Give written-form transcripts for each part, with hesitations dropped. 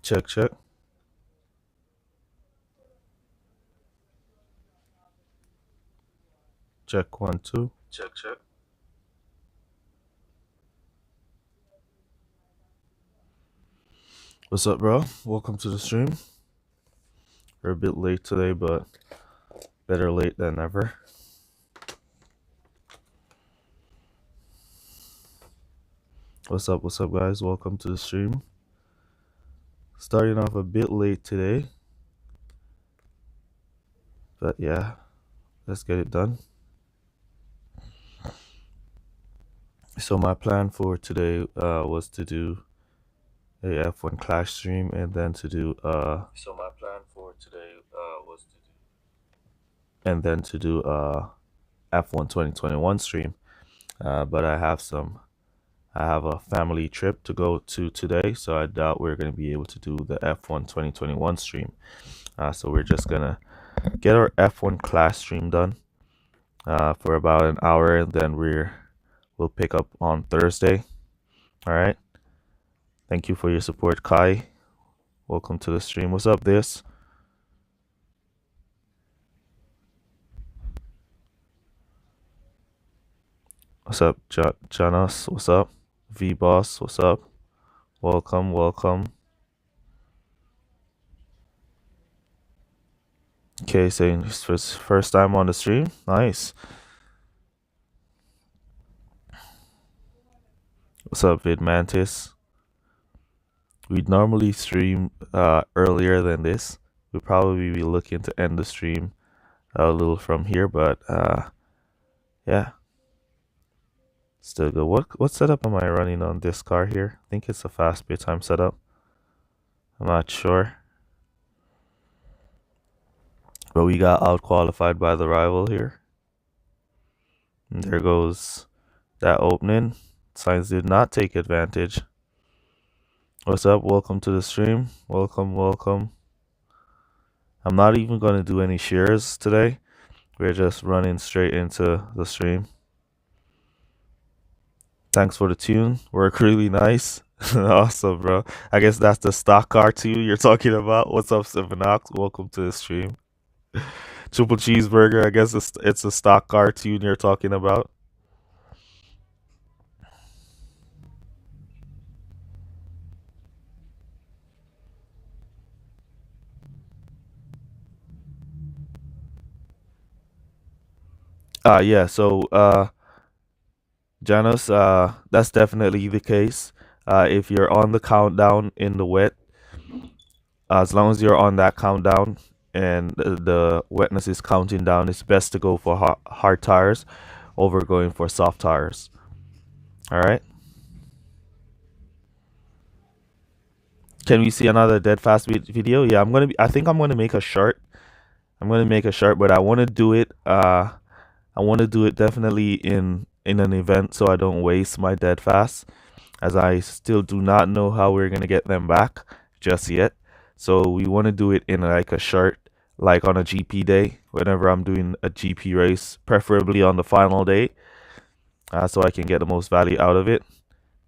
Check, check. Check 1, 2. Check, check. What's up, bro? Welcome to the stream. We're a bit late today, but better late than never. What's up, guys? Welcome to the stream. Starting off a bit late today, but yeah, let's get it done. So my plan for today was to do a F1 Clash stream and then to do So my plan for today was to do. F1 2021 stream. But I have a family trip to go to today, so I doubt we're going to be able to do the F1 2021 stream. So we're just going to get our F1 class stream done for about an hour, and then we'll pick up on Thursday. All right. Thank you for your support, Kai. Welcome to the stream. What's up, this? What's up, Janos? What's up? V Boss, what's up? Welcome, welcome. Okay, saying his first time on the stream. Nice. What's up, Vid Mantis? We'd normally stream earlier than this. We'll probably be looking to end the stream a little from here, but yeah, still good. What setup am I running on this car here? I think it's a fast bit time setup. I'm not sure, but we got out qualified by the rival here. And there goes that opening. Science did not take advantage. What's up? Welcome to the stream. Welcome, welcome. I'm not even going to do any shares today. We're just running straight into the stream. Thanks for the tune. Work really nice. Awesome, bro. I guess that's the stock car too you're talking about. What's up, Sevenox? Welcome to the stream. Triple cheeseburger. I guess it's a stock car tune you're talking about. Yeah. So, Janos, that's definitely the case. If you're on the countdown in the wet, as long as you're on that countdown and the wetness is counting down, it's best to go for hard tires over going for soft tires. All right. Can we see another dead fast video? Yeah, I think I'm gonna make a short. I'm gonna make a short, but I want to do it. I want to do it definitely in an event, so I don't waste my dead fast, as I still do not know how we're gonna get them back just yet. So we want to do it in like a short, like on a GP day, whenever I'm doing a GP race, preferably on the final day, so I can get the most value out of it.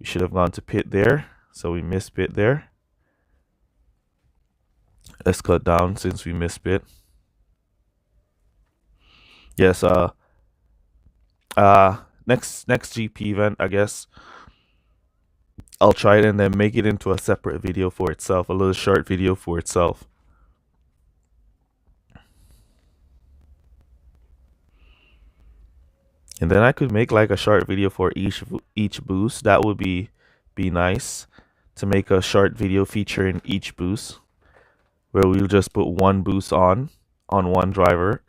We should have gone to pit there, so we missed pit there. Let's cut down since we missed pit. Yes, next GP event, I guess I'll try it and then make it into a separate video for itself, a little short video for itself. And then I could make like a short video for each boost. That would be nice to make a short video featuring each boost, where we'll just put one boost on one driver.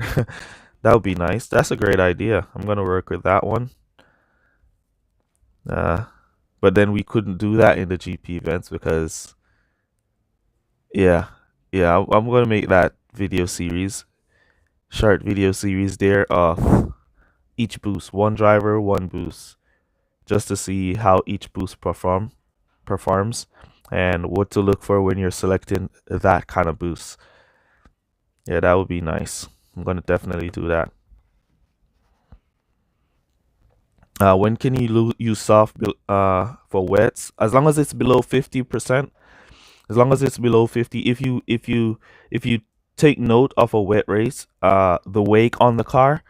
That would be nice. That's a great idea. I'm gonna work with that one. But then we couldn't do that in the GP events because, yeah, I'm gonna make that video series, short video series there of each boost, one driver, one boost, just to see how each boost performs and what to look for when you're selecting that kind of boost. Yeah, that would be nice. I'm gonna definitely do that. When can you use soft for wets? As long as it's below 50%, As long as it's below 50. If you take note of a wet race, the wake on the car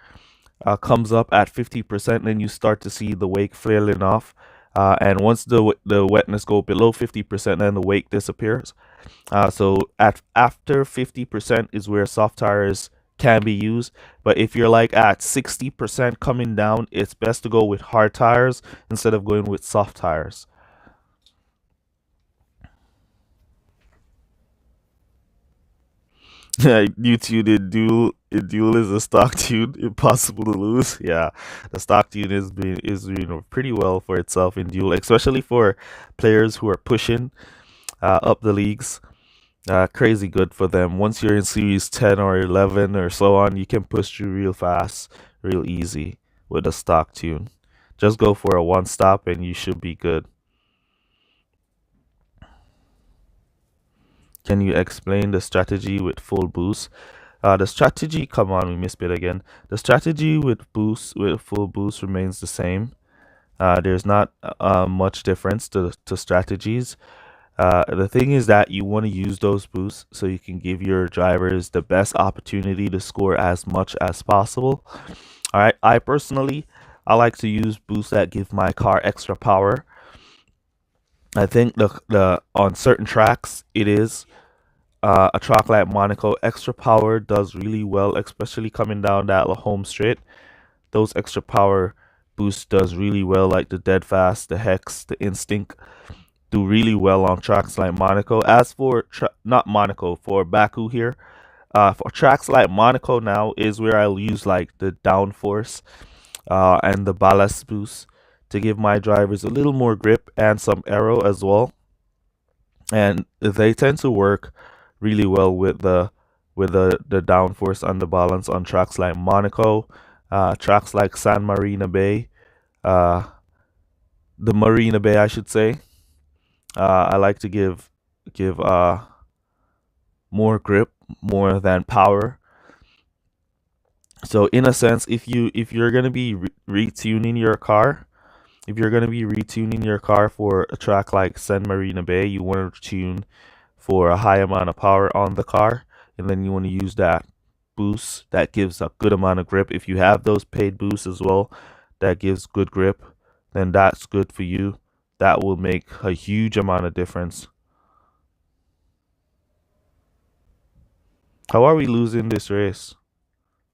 comes up at 50%, then you start to see the wake flailing off. And once the wetness go below 50%, then the wake disappears. So at after 50% is where soft tires can be used. But if you're like at 60% coming down, it's best to go with hard tires instead of going with soft tires. Yeah, you tuned in duel. In duel is a stock tune, impossible to lose. Yeah, the stock tune is pretty well for itself in duel, especially for players who are pushing up the leagues. Crazy good for them. Once you're in series 10 or 11 or so on, you can push through real fast, real easy with a stock tune. Just go for a one stop and you should be good. Can you explain the strategy with full boost? The strategy, come on, we missed it again. The strategy with full boost remains the same. There's not much difference to strategies. The thing is that you want to use those boosts so you can give your drivers the best opportunity to score as much as possible. All right, I personally, I like to use boosts that give my car extra power. I think the on certain tracks it is a track like Monaco, extra power does really well, especially coming down that home straight. Those extra power boosts does really well, like the Dead Fast, the Hex, the Instinct do really well on tracks like Monaco. As for not Monaco, for Baku here, for tracks like Monaco now is where I'll use like the downforce and the ballast boost to give my drivers a little more grip and some aero as well. And they tend to work really well with the downforce and the balance on tracks like Monaco, tracks like San Marina Bay, uh, the Marina Bay, I should say. I like to give more grip, more than power. So in a sense, if you're gonna be retuning your car, if you're gonna be retuning your car for a track like San Marina Bay, you want to tune for a high amount of power on the car, and then you want to use that boost that gives a good amount of grip. If you have those paid boosts as well, that gives good grip, then that's good for you. That will make a huge amount of difference. How are we losing this race?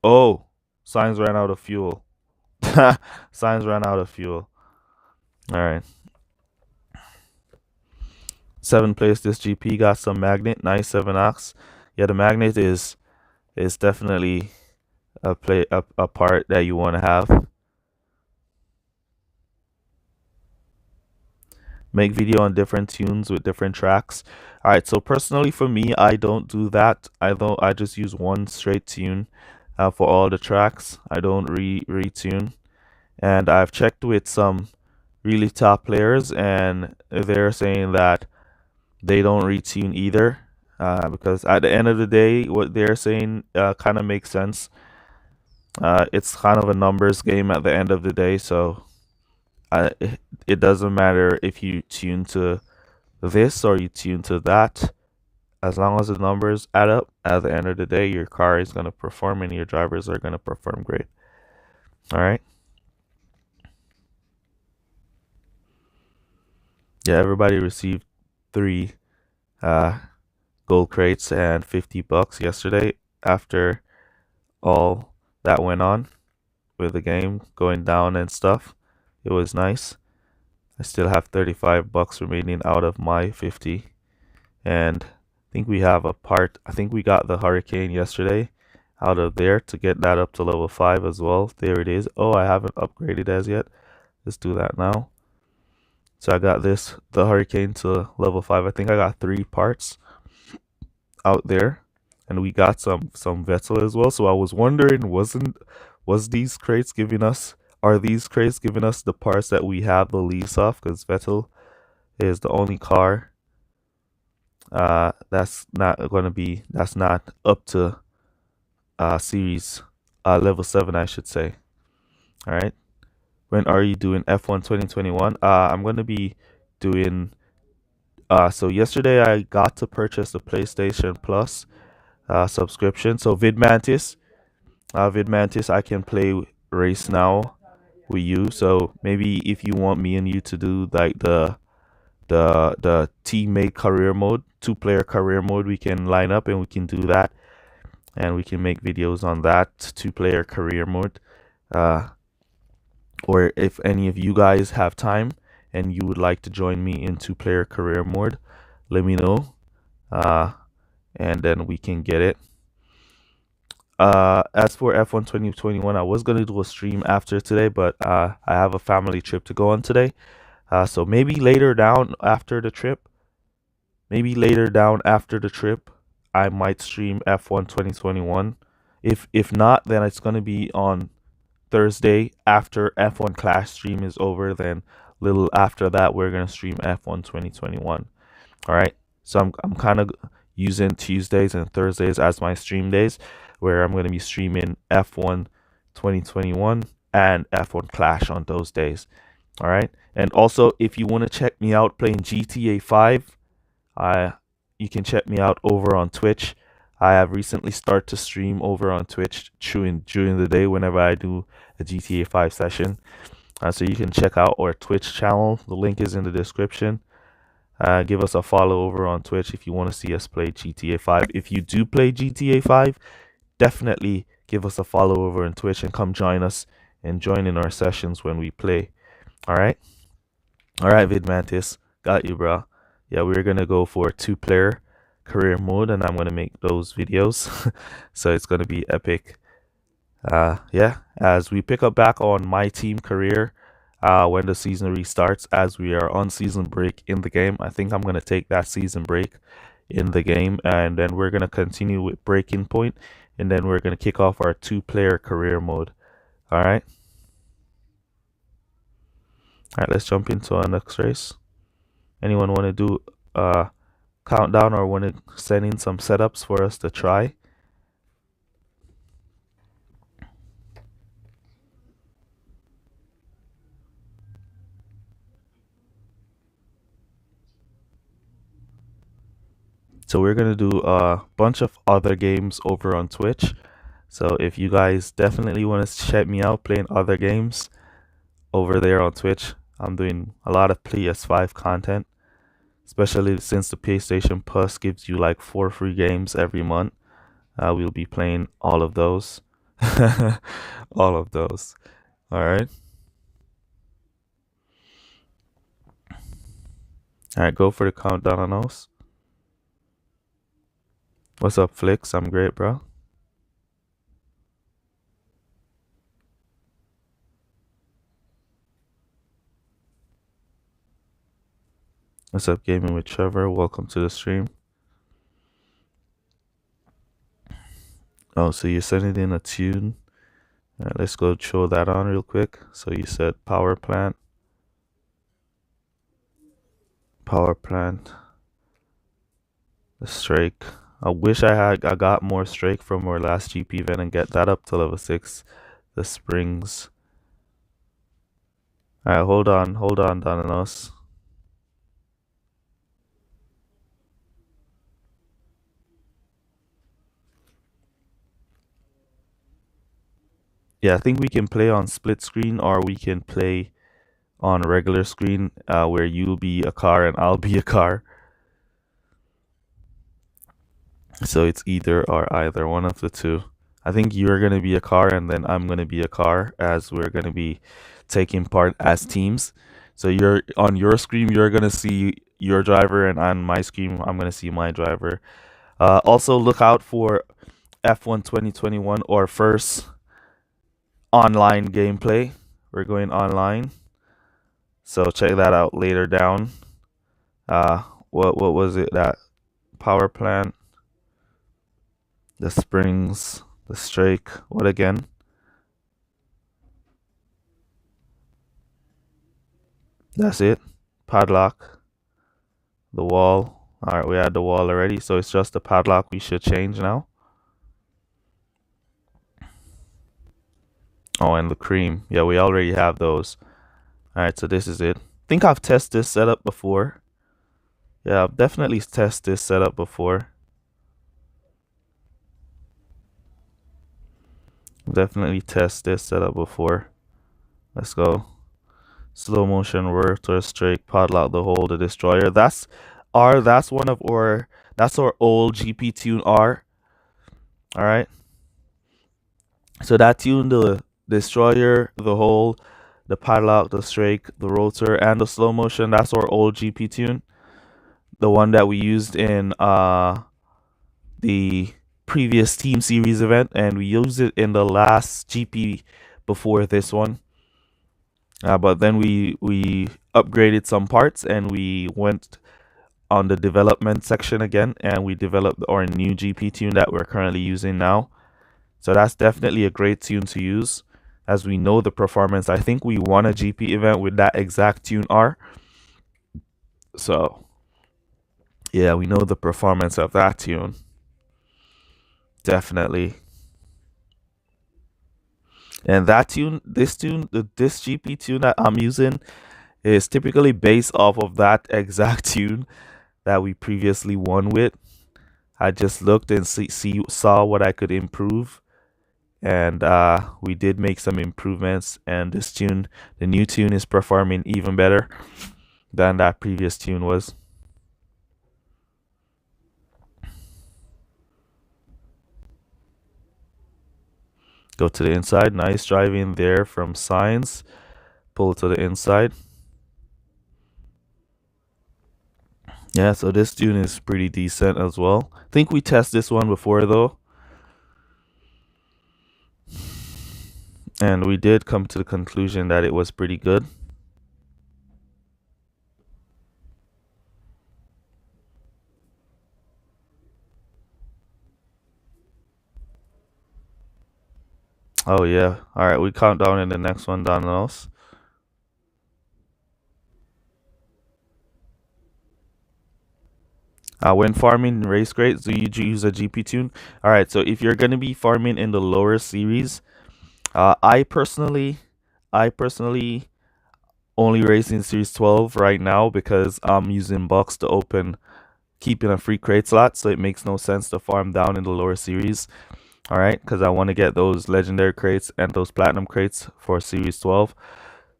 Oh, Signs ran out of fuel. Signs ran out of fuel. All right. Seventh place this GP got some magnet. Nice 7 ox. Yeah, the magnet is definitely a part that you want to have. Make video on different tunes with different tracks. All right. So personally, for me, I don't do that. I just use one straight tune for all the tracks. I don't retune. And I've checked with some really top players, and they're saying that they don't retune either. Because at the end of the day, what they're saying kind of makes sense. It's kind of a numbers game at the end of the day, so it doesn't matter if you tune to this or you tune to that. As long as the numbers add up, at the end of the day, your car is going to perform and your drivers are going to perform great. All right. Yeah, everybody received 3 uh, gold crates and $50 yesterday after all that went on with the game going down and stuff. It was nice. I still have $35 remaining out of my 50, and I think we have a part. I think we got the Hurricane yesterday out of there to get that up to level 5 as well. There it is. Oh, I haven't upgraded as yet. Let's do that now. So I got the Hurricane to level 5. I think I got 3 parts out there, and we got some Vettel as well. So I was wondering, was these crates giving us are these crates giving us the parts that we have the least of? Because Vettel is the only car that's not up to series level 7, I should say. All right. When are you doing F1 2021? I'm gonna be doing So yesterday I got to purchase the PlayStation Plus subscription. So VidMantis, I can play Race Now with you. So maybe if you want me and you to do like the teammate career mode, 2-player career mode, we can line up and we can do that, and we can make videos on that 2-player career mode. Uh, or if any of you guys have time and you would like to join me in 2-player career mode, let me know. And then we can get it. As for F1 2021, I was gonna do a stream after today, but I have a family trip to go on today. So maybe later down after the trip, I might stream F1 2021. If not, then it's gonna be on Thursday after F1 Clash stream is over. Then little after that, we're gonna stream F1 2021. All right. So I'm kind of using Tuesdays and Thursdays as my stream days, where I'm gonna be streaming F1 2021 and F1 Clash on those days. All right. And also, if you want to check me out playing GTA 5, you can check me out over on Twitch. I have recently started to stream over on Twitch during the day whenever I do a GTA 5 session. So you can check out our Twitch channel. The link is in the description. Give us a follow over on Twitch if you want to see us play GTA 5. If you do play GTA 5, definitely give us a follow over on Twitch and come join us and join in our sessions when we play. All right, VidMantis, got you, bro. Yeah, we're gonna go for 2-player career mode, and I'm gonna make those videos, so it's gonna be epic. Yeah, as we pick up back on my team career, when the season restarts, as we are on season break in the game. I think I'm gonna take that season break in the game, and then we're gonna continue with Breaking Point, and then we're gonna kick off our 2-player career mode. All right. All right, let's jump into our next race. Anyone want to do a countdown or want to send in some setups for us to try? So we're going to do a bunch of other games over on Twitch. So if you guys definitely want to check me out playing other games over there on Twitch, I'm doing a lot of PS5 content, especially since the PlayStation Plus gives you like 4 free games every month. We'll be playing all of those. All of those. All right. All right, go for the countdown on those. What's up, Flix? I'm great, bro. What's up, Gaming with Trevor? Welcome to the stream. Oh, so you're sending in a tune. All right, let's go show that on real quick. So you said power plant. The strike. I wish I got more strike from our last GP event and get that up to level 6. The springs. All right, hold on, Donanos. Yeah, I think we can play on split screen, or we can play on regular screen, where you'll be a car and I'll be a car. So it's either or either, one of the two. I think you're going to be a car and then I'm going to be a car, as we're going to be taking part as teams. So you're on your screen, you're going to see your driver, and on my screen, I'm going to see my driver. Also, look out for F1 2021, or first online gameplay. We're going online. So check that out later down. What was it? That power plant, the springs, the strike. What again? That's it. Padlock, the wall. All right, we had the wall already, so it's just the padlock we should change now. Oh, and the cream. Yeah, we already have those. All right, so this is it. I think I've tested this setup before. Yeah, I've definitely tested this setup before. Definitely test this setup before. Let's go. Slow motion rotor strike, padlock the hole, the destroyer. That's one of our that's our old GP tune R. Alright. So that tune the destroyer, the hole, the padlock, the strike, the rotor, and the slow motion, that's our old GP tune. The one that we used in the previous Team Series event, and we used it in the last GP before this one. But then we upgraded some parts and we went on the development section again, and we developed our new GP tune that we're currently using now. So that's definitely a great tune to use, as we know the performance. I think we won a GP event with that exact tune R. So yeah, we know the performance of that tune. Definitely. And that tune, this GP tune that I'm using is typically based off of that exact tune that we previously won with. I just looked and saw what I could improve, and we did make some improvements. And this tune, the new tune, is performing even better than that previous tune was. Go to the inside. Nice driving there from signs. Pull to the inside. Yeah, so this tune is pretty decent as well. I think we tested this one before though, and we did come to the conclusion that it was pretty good. Oh yeah. All right, we count down in the next one down else. When farming race crates, do you use a GP tune? All right, so if you're gonna be farming in the lower series, I personally only race in series 12 right now because I'm using box to open, keeping a free crate slot, so it makes no sense to farm down in the lower series. All right, because I want to get those legendary crates and those platinum crates for series 12.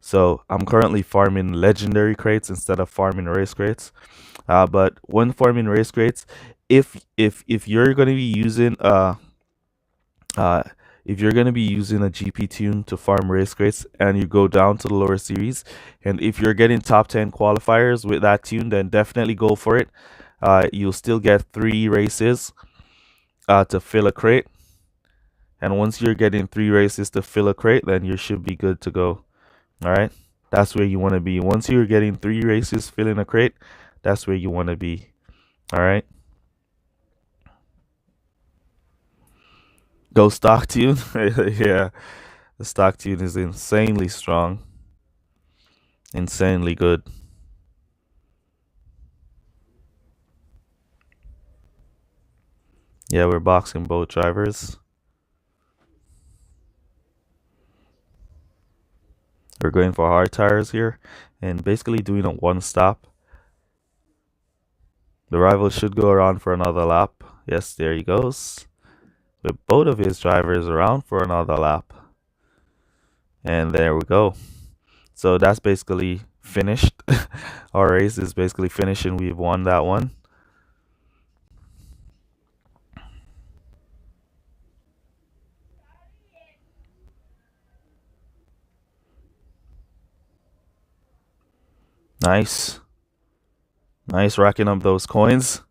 So I'm currently farming legendary crates instead of farming race crates. But when farming race crates, if you're going to be using uh if you're going to be using a GP tune to farm race crates and you go down to the lower series, and if you're getting top 10 qualifiers with that tune, then definitely go for it. You'll still get 3 races to fill a crate, and once you're getting 3 races to fill a crate, then you should be good to go. All right, that's where you want to be. Once you're getting 3 races filling a crate, that's where you want to be. All right, go stock tune. Yeah, the stock tune is insanely strong, insanely good. Yeah, we're boxing both drivers. We're going for hard tires here and basically doing a one stop. The rival should go around for another lap. Yes, there he goes, with both of his drivers around for another lap. And there we go. So that's basically finished. Our race is basically finished and we've won that one. Nice. Nice racking up those coins.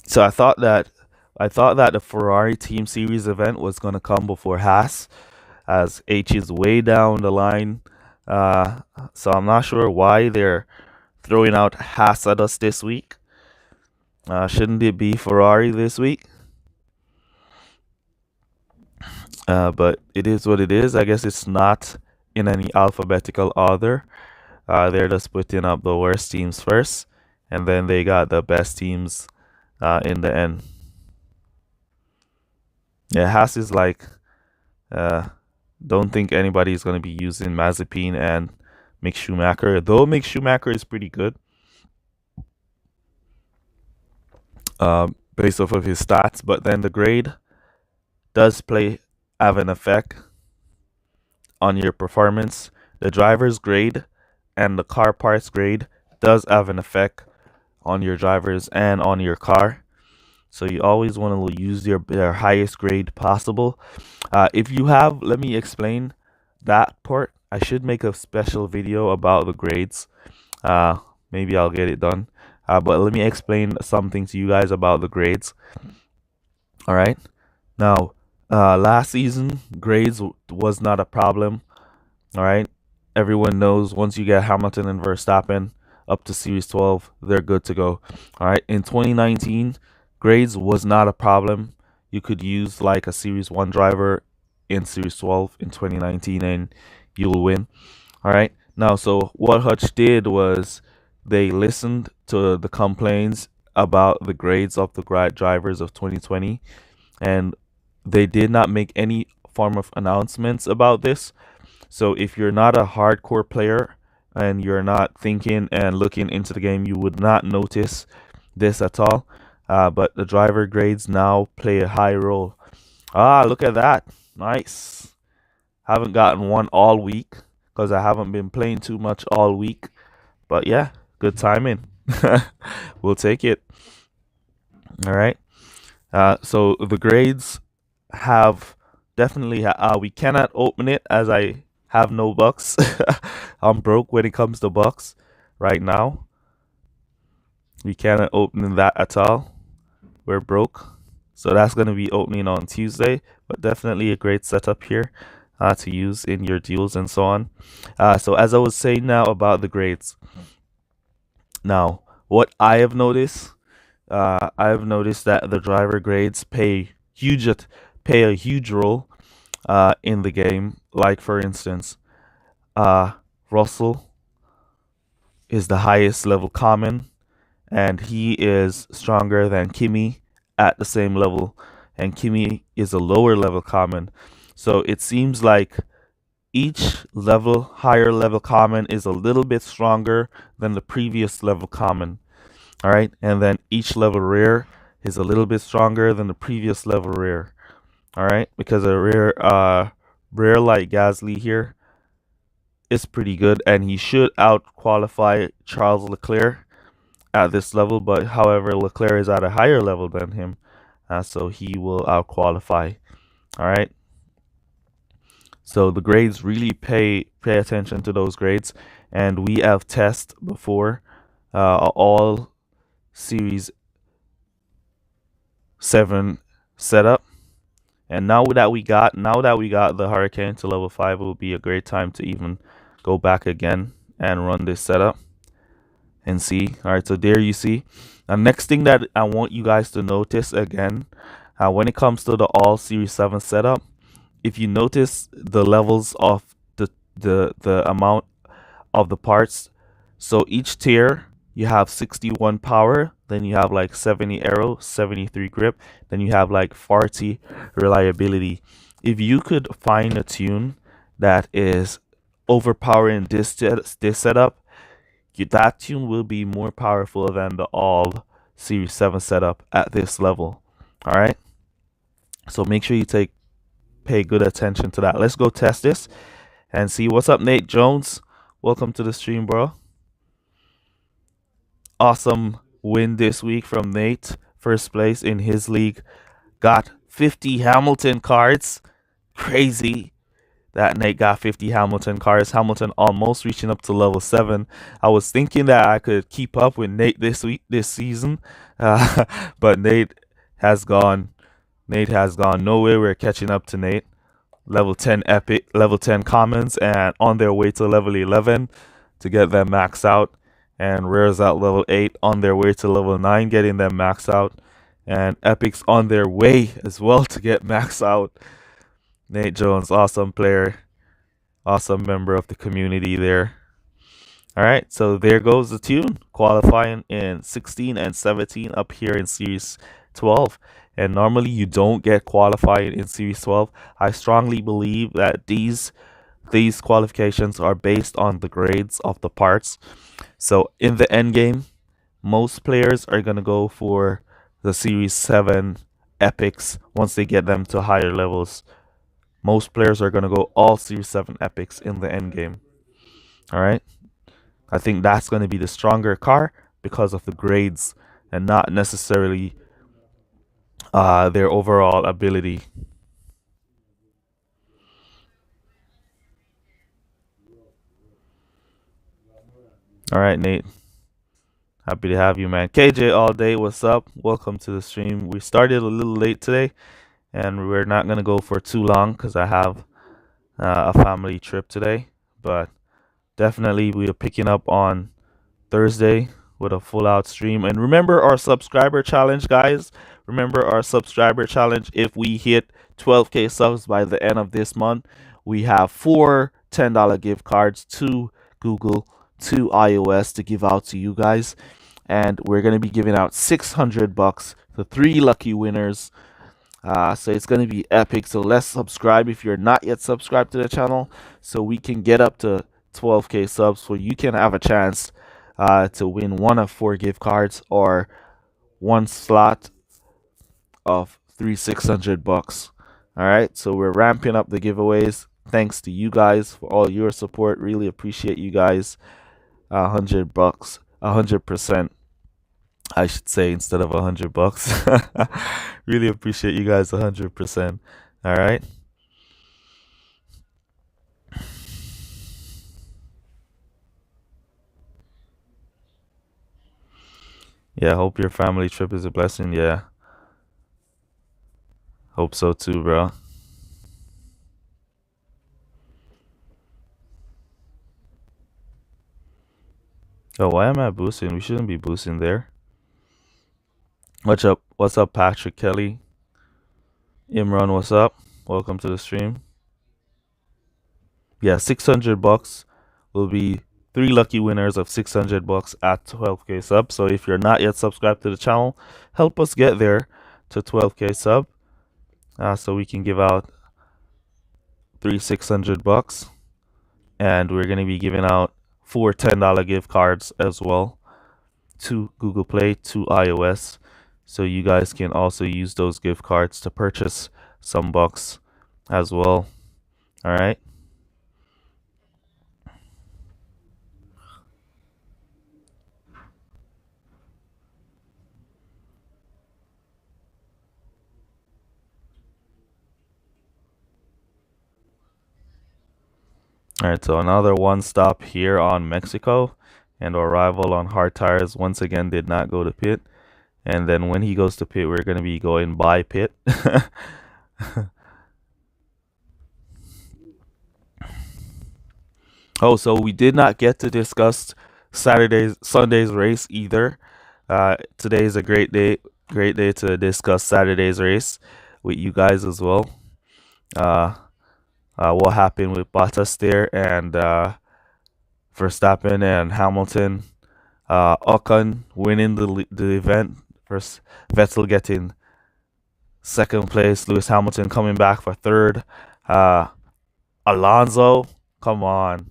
So I thought that the Ferrari Team Series event was gonna come before Haas, as H is way down the line. Uh, so I'm not sure why they're throwing out Haas at us this week. Shouldn't it be Ferrari this week? But it is what it is. I guess it's not in any alphabetical order. They're just putting up the worst teams first, and then they got the best teams in the end. Yeah, Haas is like, uh, don't think anybody's gonna be using Mazepin and Mick Schumacher. Though Mick Schumacher is pretty good, based off of his stats, but then the grade does play have an effect on your performance. The driver's grade and the car parts grade does have an effect on your drivers and on your car. So you always want to use your highest grade possible. If you have, let me explain that part. I should make a special video about the grades. Uh, Maybe I'll get it done. But let me explain something to you guys about the grades. All right. Now, last season, grades was not a problem. All right. Everyone knows once you get Hamilton and Verstappen up to Series 12, they're good to go. All right. In 2019, grades was not a problem. You could use like a Series 1 driver in Series 12 in 2019 and you'll win. All right. Now, so what Hutch did was they listened to the complaints about the grades of the drivers of 2020, and they did not make any form of announcements about this. So if you're not a hardcore player and you're not thinking and looking into the game, you would not notice this at all. But the driver grades now play a high role. Ah, look at that. Nice. Haven't gotten one all week because I haven't been playing too much all week. But yeah, good timing. We'll take it. All right. So the grades have definitely, we cannot open it as I have no bucks. I'm broke when it comes to bucks right now. We cannot open that at all. We're broke. So that's going to be opening on Tuesday, but definitely a great setup here to use in your deals and so on. So as I was saying now about the grades. Now, what I've noticed that the driver grades play a huge role in the game. Like for instance, Russell is the highest level common, and he is stronger than Kimi at the same level, and Kimi is a lower level common. So it seems like each level, higher level common, is a little bit stronger than the previous level common. All right, and then each level rare is a little bit stronger than the previous level rare. All right, because a rare like Gasly here is pretty good, and he should out qualify Charles Leclerc at this level. But however, Leclerc is at a higher level than him, so he will out qualify. All right. So the grades really pay attention to those grades, and we have tested before all Series 7 setup. And now that we got the Hurricane to level 5, it will be a great time to even go back again and run this setup and see. All right, so there you see. The next thing that I want you guys to notice again, when it comes to the all Series 7 setup, if you notice the levels of the amount of the parts, so each tier you have 61 power, then you have like 70 aero, 73 grip, then you have like 40 reliability. If you could find a tune that is overpowering this setup, that tune will be more powerful than the all Series 7 setup at this level. All right, so make sure you pay good attention to that. Let's go test this and see. What's up, Nate Jones? Welcome to the stream, bro. Awesome win this week from Nate. First place in his league. Got 50 Hamilton cards. Crazy that Nate got 50 Hamilton cards. Hamilton almost reaching up to level 7. I was thinking that I could keep up with Nate this season, but Nate has gone. Nate has gone nowhere. We're catching up to Nate. Level 10 epic, level 10 commons, and on their way to level 11 to get them maxed out. And rares at level 8 on their way to level 9, getting them maxed out. And epics on their way as well to get maxed out. Nate Jones, awesome player, awesome member of the community there. All right, so there goes the tune, qualifying in 16 and 17 up here in Series 12. and normally you don't get qualified in Series 12. I strongly believe that these qualifications are based on the grades of the parts. So in the end game, most players are gonna go for the Series 7 epics once they get them to higher levels. Most players are gonna go all Series 7 epics in the end game. All right. I think that's going to be the stronger car because of the grades and not necessarily their overall ability. All right, Nate. Happy to have you, man. KJ all day, what's up? Welcome to the stream. We started a little late today, and we're not going to go for too long because I have a family trip today. But definitely, we are picking up on Thursday with a full out stream. And remember our subscriber challenge, guys. Remember our subscriber challenge. If we hit 12K subs by the end of this month, we have four $10 gift cards to Google, to iOS to give out to you guys. And we're going to be giving out $600 to 3 lucky winners. So it's going to be epic. So let's subscribe if you're not yet subscribed to the channel so we can get up to 12K subs so you can have a chance to win one of 4 gift cards or one slot of three $600. All right, so we're ramping up the giveaways. Thanks to you guys for all your support. Really appreciate you guys. $100, 100%. I should say instead of $100. Really appreciate you guys 100%. All right. Yeah, hope your family trip is a blessing. Yeah, hope so too, bro. Oh, why am I boosting? We shouldn't be boosting there. What's up? What's up, Patrick Kelly? Imran, what's up? Welcome to the stream. Yeah, $600 will be 3 lucky winners of $600 at 12K sub. So if you're not yet subscribed to the channel, help us get there to 12K sub, so we can give out three $600, and we're gonna be giving out four $10 gift cards as well to Google Play, to iOS, so you guys can also use those gift cards to purchase some bucks as well. All right. All right, so another one stop here on Mexico, and our rival on hard tires once again did not go to pit. And then when he goes to pit, we're going to be going by pit. Oh, so we did not get to discuss Sunday's race either. Today is a great day to discuss Saturday's race with you guys as well. What happened with Bottas there, and Verstappen and Hamilton. Ocon winning the event. First, Vettel getting second place. Lewis Hamilton coming back for third. Alonso, come on.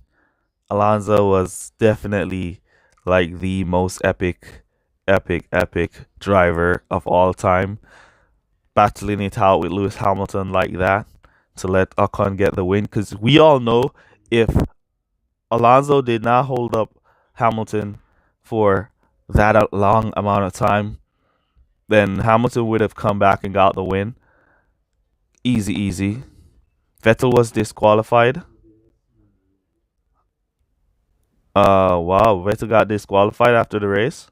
Alonso was definitely like the most epic driver of all time. Battling it out with Lewis Hamilton like that to let Ocon get the win. Because we all know if Alonso did not hold up Hamilton for that long amount of time, then Hamilton would have come back and got the win. Easy. Vettel was disqualified. Wow, Vettel got disqualified after the race.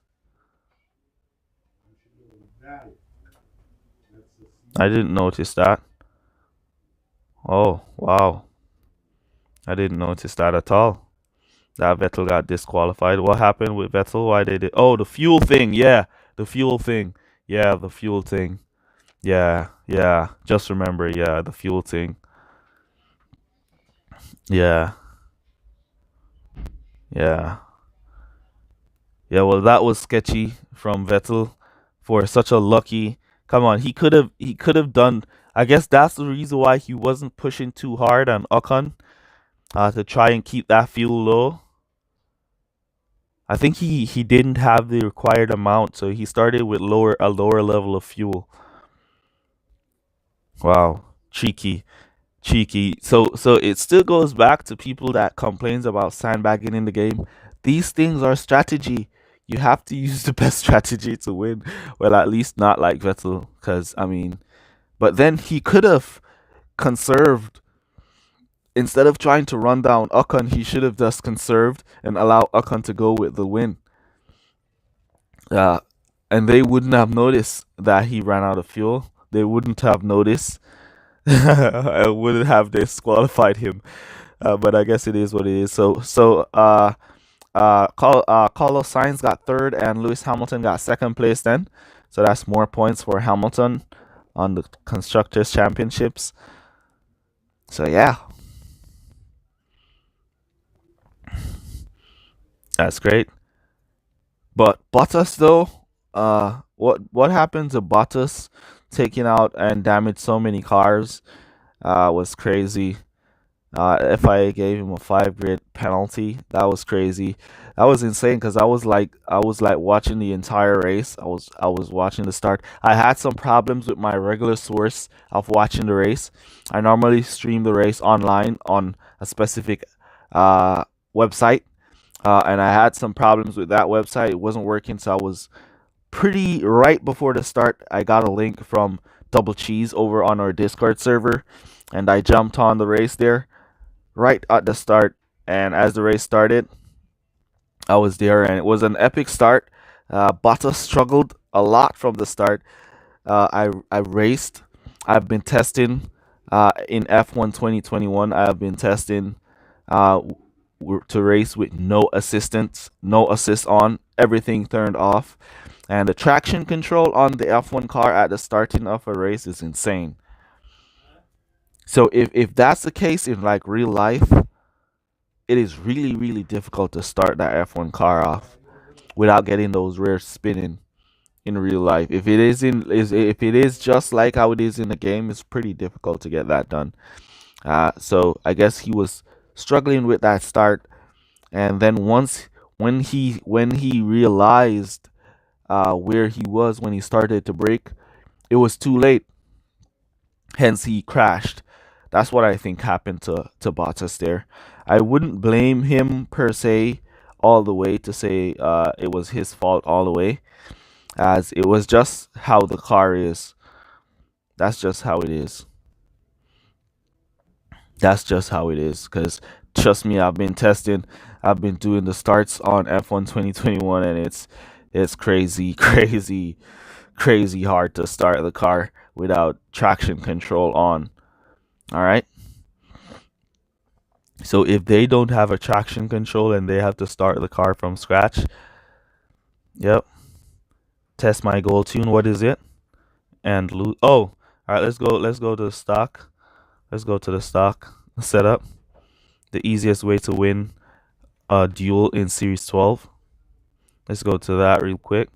I didn't notice that. Oh, wow. I didn't notice that at all. That Vettel got disqualified. What happened with Vettel? Why they did? Oh, the fuel thing. Yeah, the fuel thing. Yeah, the fuel thing. Yeah. Just remember, yeah, the fuel thing. Yeah. Yeah. Yeah, well, that was sketchy from Vettel for such a lucky Come on, he could have done. I guess that's the reason why he wasn't pushing too hard on Ocon, to try and keep that fuel low. I think he didn't have the required amount, so he started with lower level of fuel. Wow, cheeky, cheeky. So it still goes back to people that complains about sandbagging in the game. These things are strategy. You have to use the best strategy to win. Well, at least not like Vettel, because I mean, but then he could have conserved. Instead of trying to run down Ocon, he should have just conserved and allow Ocon to go with the win. Uh, and they wouldn't have noticed that he ran out of fuel. They wouldn't have noticed. I wouldn't have disqualified him. But I guess it is what it is. Carlos Sainz got third, and Lewis Hamilton got second place. Then, so that's more points for Hamilton on the constructors' championships. So yeah, that's great. But Bottas though, what happened to Bottas taking out and damaged so many cars? Was crazy. FIA gave him a 5 grid penalty. That was crazy. That was insane because I was like watching the entire race. I was watching the start. I had some problems with my regular source of watching the race. I normally stream the race online on a specific uh website. And I had some problems with that website. It wasn't working, so I was pretty right before the start. I got a link from Double Cheese over on our Discord server, and I jumped on the race there right at the start. And as the race started, I was there, and it was an epic start. Bottas struggled a lot from the start. I raced. I've been testing in F1 2021. I've been testing uh, to race with no assistance, no assist on, everything turned off. And the traction control on the F1 car at the starting of a race is insane. So if that's the case in like real life, it is really really difficult to start that F1 car off without getting those rears spinning in real life. If it is just like how it is in the game, it's pretty difficult to get that done. So I guess he was struggling with that start, and then once when he realized where he was when he started to brake, it was too late. Hence, he crashed. That's what I think happened to Bottas there. I wouldn't blame him per se all the way to say it was his fault all the way, as it was just how the car is. That's just how it is. That's just how it is. Because trust me, I've been testing, I've been doing the starts on F1 2021, and it's crazy, crazy, crazy hard to start the car without traction control on. All right. So if they don't have a traction control and they have to start the car from scratch, yep. Test my goal tune. What is it? And lose. Oh, all right. Let's go. Let's go to the stock. Let's go to the stock setup. The easiest way to win a duel in Series 12. Let's go to that real quick.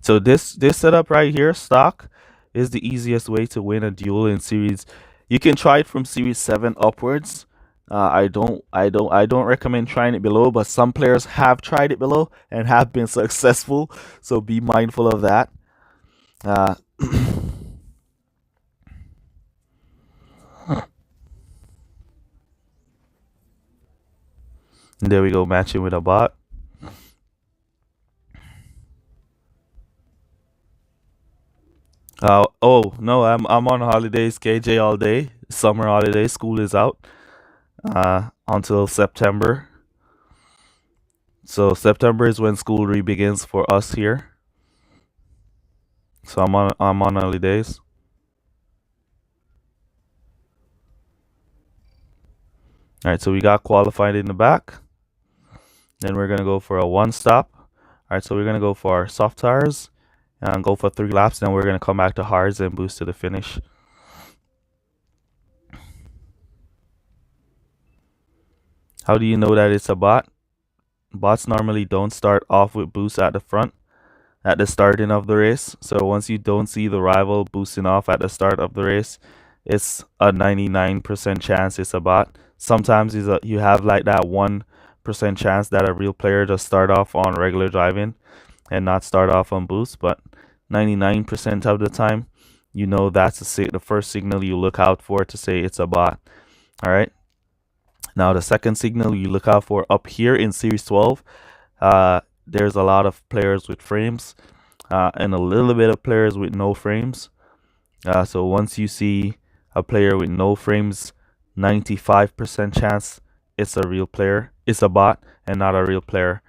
So this setup right here, stock, is the easiest way to win a duel in series. You can try it from series 7 upwards. I don't recommend trying it below, but some players have tried it below and have been successful. So be mindful of that. Uh, there we go, matching with a bot. Oh no, I'm on holidays, KJ all day. Summer holidays, school is out until September. So September is when school re-begins for us here. So I'm on holidays. All right, so we got qualified in the back. Then we're gonna go for a one stop. All right, so we're gonna go for our soft tires and go for 3 laps. Then we're gonna come back to hards and boost to the finish. How do you know that it's a bot? Bots normally don't start off with boosts at the front at the starting of the race. So once you don't see the rival boosting off at the start of the race, it's a 99% chance it's a bot. Sometimes you have like that 1% chance that a real player just start off on regular driving and not start off on boost, but 99% of the time, you know that's the first signal you look out for to say it's a bot. All right. Now the second signal you look out for up here in Series 12, there's a lot of players with frames and a little bit of players with no frames. So once you see a player with no frames, 95% chance it's a real player. It's a bot and not a real player.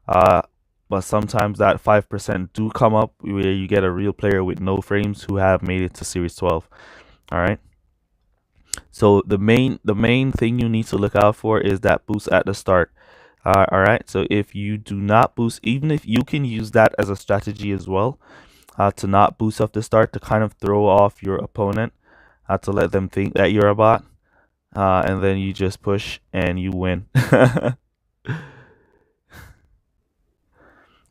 Uh, but sometimes that 5% do come up where you get a real player with no frames who have made it to Series 12. All right. So the main thing you need to look out for is that boost at the start. All right. So if you do not boost, even if you can use that as a strategy as well, to not boost off the start to kind of throw off your opponent, to let them think that you're a bot, and then you just push and you win.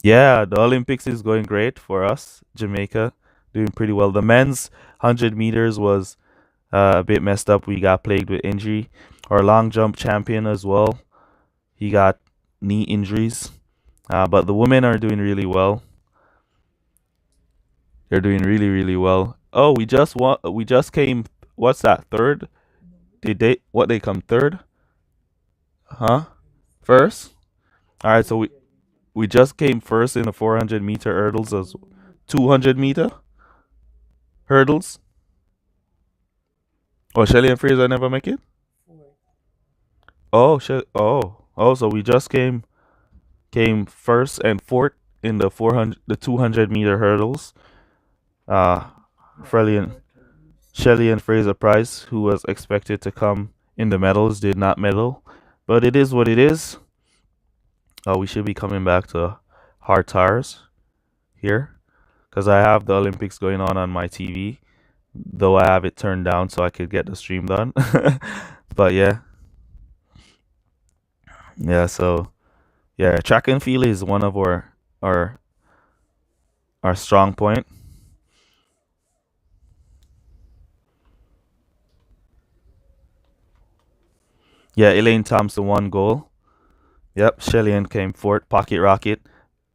Yeah, the Olympics is going great for us. Jamaica doing pretty well. The men's 100 meters was a bit messed up. We got plagued with injury. Our long jump champion as well. He got knee injuries. But the women are doing really well. They're doing really, really well. Oh, we just won. We just came. What's that? Third? Did they? What they come third? Huh? First? All right. So we just came first in the 400-meter hurdles as 200-meter hurdles. Oh, Shelly and Fraser never make it. Oh, oh. So we just came first and fourth in the 200-meter hurdles. Uh, Shelly and Fraser Price, who was expected to come in the medals, did not medal. But it is what it is. We should be coming back to hard tires here because I have the Olympics going on my TV, though I have it turned down so I could get the stream done. But yeah. So yeah, track and field is one of our our strong point. Yeah, Elaine Thompson won goal. Yep, Shelly came fourth. Pocket Rocket,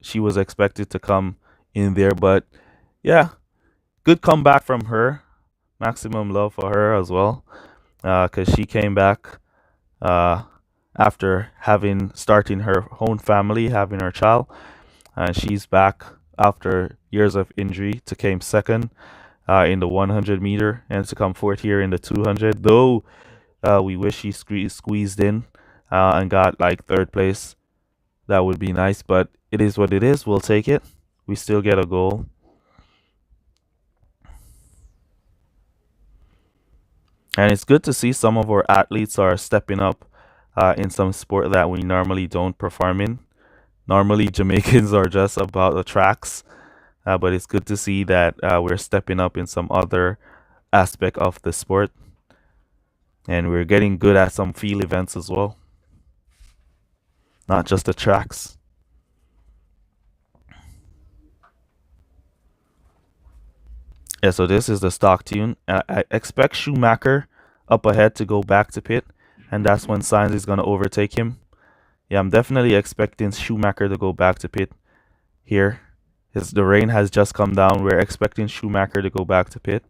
she was expected to come in there, but yeah, good comeback from her. Maximum love for her as well, because she came back uh, after having starting her own family, having her child, and she's back after years of injury to came second in the 100 meter and to come fourth here in the 200. Though we wish she squeezed in and got like third place. That would be nice, but it is what it is. We'll take it. We still get a goal. And it's good to see some of our athletes are stepping up in some sport that we normally don't perform in. Normally, Jamaicans are just about the tracks, but it's good to see that we're stepping up in some other aspect of the sport, and we're getting good at some field events as well, not just the tracks. Yeah, so this is the stock tune. I expect Schumacher up ahead to go back to pit, and that's when Sainz is going to overtake him. Yeah, I'm definitely expecting Schumacher to go back to pit here. The rain has just come down. We're expecting Schumacher to go back to pit,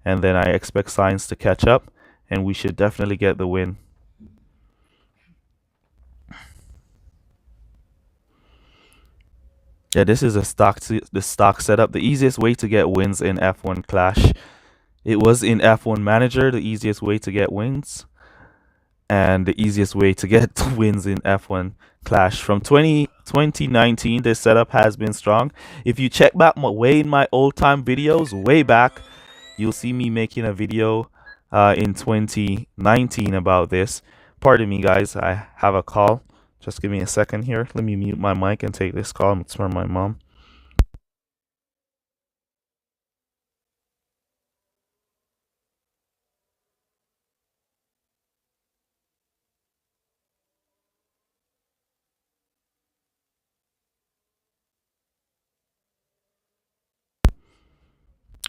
and then I expect Sainz to catch up, and we should definitely get the win. Yeah, this is the stock setup. The easiest way to get wins in F1 Clash. It was in F1 Manager the easiest way to get wins, and the easiest way to get wins in F1 Clash. From 2019, this setup has been strong. If you check back way in my old time videos, way back, you'll see me making a video in 2019 about this. Pardon me, guys. I have a call. Just give me a second here. Let me mute my mic and take this call. It's from my mom.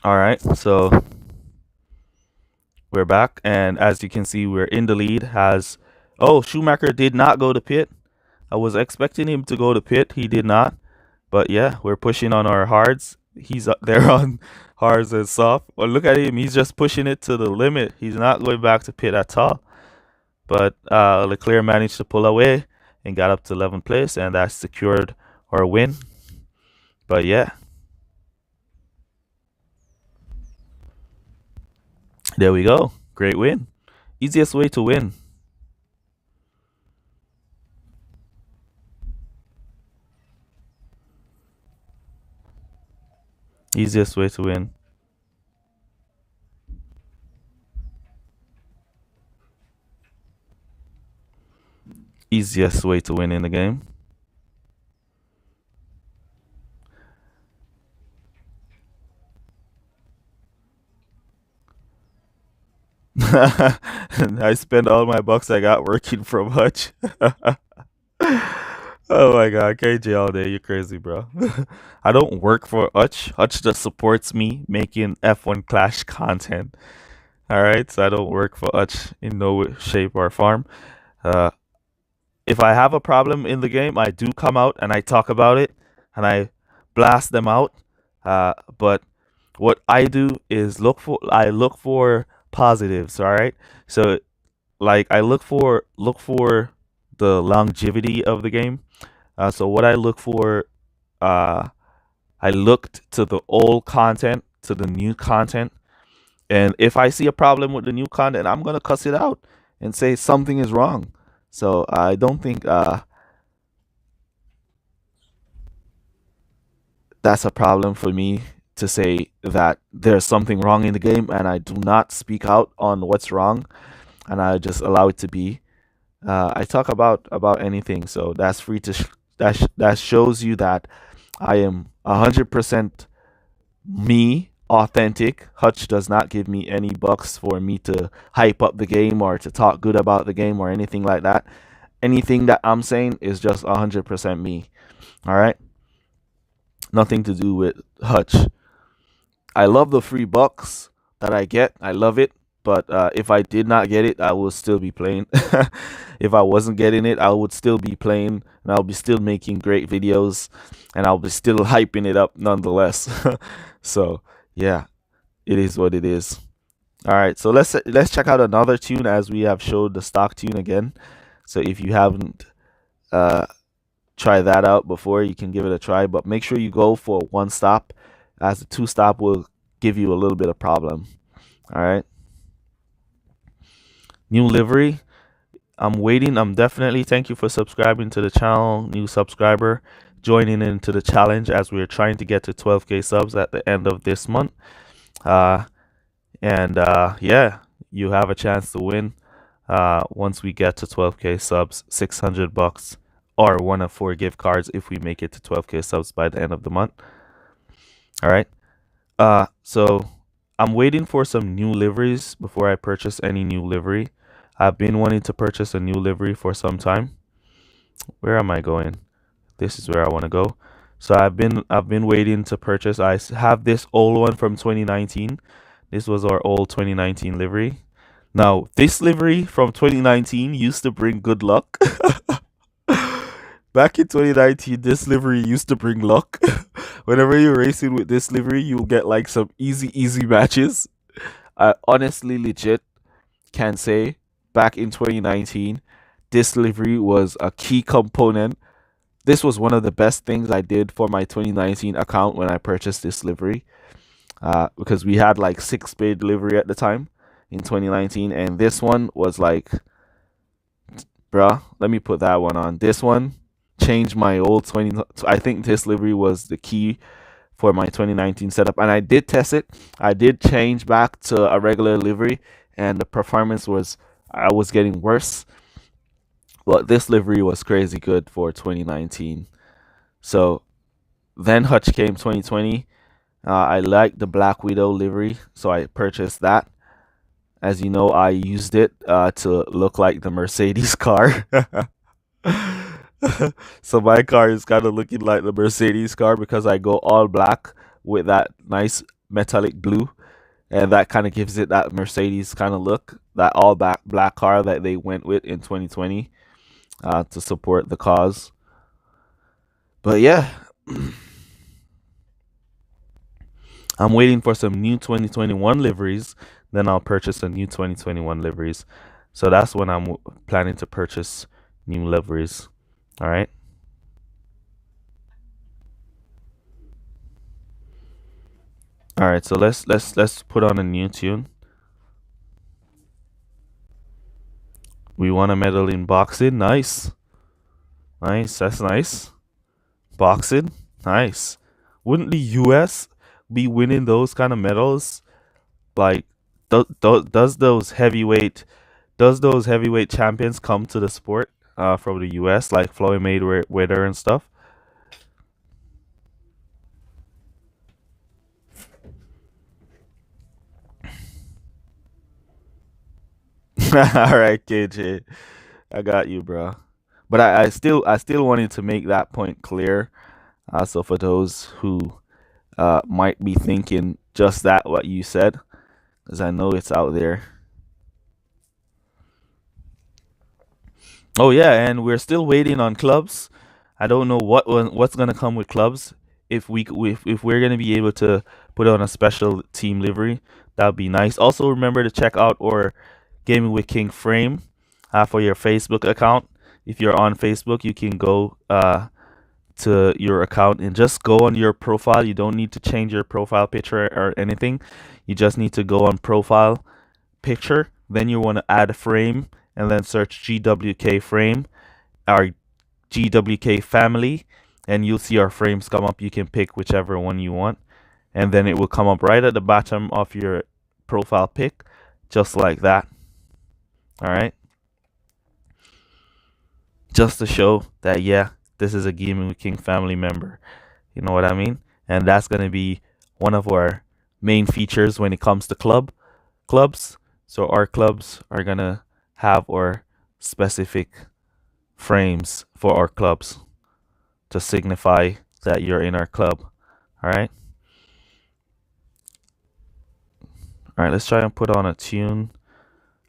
All right, so we're back, and as you can see, we're in the lead. Schumacher did not go to pit. I was expecting him to go to pit. He did not. But yeah, we're pushing on our hards. He's up there on hards and soft. Well, look at him. He's just pushing it to the limit. He's not going back to pit at all. But Leclerc managed to pull away and got up to 11th place, and that secured our win. But yeah, there we go. Great win. Easiest way to win. Easiest way to win. Easiest way to win in the game. I spent all my bucks I got working from Hutch. Oh my god, KJ all day, you crazy, bro. I don't work for Hutch. Hutch just supports me making F1 Clash content. Alright, so I don't work for Hutch in no shape or form. Uh, if I have a problem in the game, I do come out and I talk about it and I blast them out. But what I do is I look for positives, all right? So like I look for the longevity of the game. So what I look for, uh, I looked to the old content to the new content, and if I see a problem with the new content, I'm gonna cuss it out and say something is wrong. So I don't think that's a problem for me to say that there's something wrong in the game, and I do not speak out on what's wrong, and I just allow it to be. I talk about anything, so that's free to that shows you that I am 100% me, authentic. Hutch does not give me any bucks for me to hype up the game or to talk good about the game or anything like that. Anything that I'm saying is just 100% me. All right, nothing to do with Hutch. I love the free bucks that I get. I love it. But if I did not get it, I will still be playing. If I wasn't getting it, I would still be playing, and I'll be still making great videos, and I'll be still hyping it up nonetheless. So yeah, it is what it is. All right, so let's check out another tune as we have showed the stock tune again. So if you haven't uh, tried that out before, you can give it a try. But make sure you go for one stop, as the two stop will give you a little bit of problem. All right. New livery. I'm waiting. I'm definitely thank you for subscribing to the channel, new subscriber, joining into the challenge as we're trying to get to 12k subs at the end of this month. Yeah, you have a chance to win once we get to 12k subs, 600 bucks or one of 4 gift cards if we make it to 12k subs by the end of the month. All right. So I'm waiting for some new liveries before I purchase any new livery. I've been wanting to purchase a new livery for some time. Where am I going? This is where I want to go. So I've been waiting to purchase. I have this old one from 2019. This was our old 2019 livery. Now, this livery from 2019 used to bring good luck. Back in 2019, this livery used to bring luck. Whenever you're racing with this livery, you'll get like some easy matches. I honestly, legit can say back in 2019, this livery was a key component. This was one of the best things I did for my 2019 account when I purchased this livery, because we had like 6 paid livery at the time in 2019, and this one was like, bruh, let me put that one on. This one changed my old 20. I think this livery was the key for my 2019 setup, and I did test it. I did change back to a regular livery, and the performance was, I was getting worse. But this livery was crazy good for 2019. So then Hutch came 2020. I liked the Black Widow livery, so I purchased that. As you know, I used it to look like the Mercedes car. So my car is kind of looking like the Mercedes car because I go all black with that nice metallic blue, and that kind of gives it that Mercedes kind of look, that all black car that they went with in 2020 to support the cause. But yeah, I'm waiting for some new 2021 liveries. Then I'll purchase a new 2021 liveries. So that's when I'm planning to purchase new liveries. All right. All right. So let's put on a new tune. We want a medal in boxing. Nice. Nice. That's nice. Boxing. Nice. Wouldn't the US be winning those kind of medals? Like, does those heavyweight champions come to the sport from the US, like Floyd Mayweather and stuff? All right, KJ, I got you, bro. But I still wanted to make that point clear. So for those who might be thinking just that what you said, because I know it's out there. Oh yeah, and we're still waiting on clubs. I don't know what's gonna come with clubs. If we're gonna be able to put on a special team livery, that'd be nice. Also, remember to check out our Gaming with King frame for your Facebook account. If you're on Facebook, you can go to your account and just go on your profile. You don't need to change your profile picture or anything. You just need to go on profile picture. Then you want to add a frame and then search GWK frame or GWK family, and you'll see our frames come up. You can pick whichever one you want, and then it will come up right at the bottom of your profile pic, just like that. All right, just to show that yeah, this is a Gaming with King family member. You know what I mean? And that's gonna be one of our main features when it comes to clubs. So our clubs are gonna have our specific frames for our clubs to signify that you're in our club. All right. All right. Let's try and put on a tune.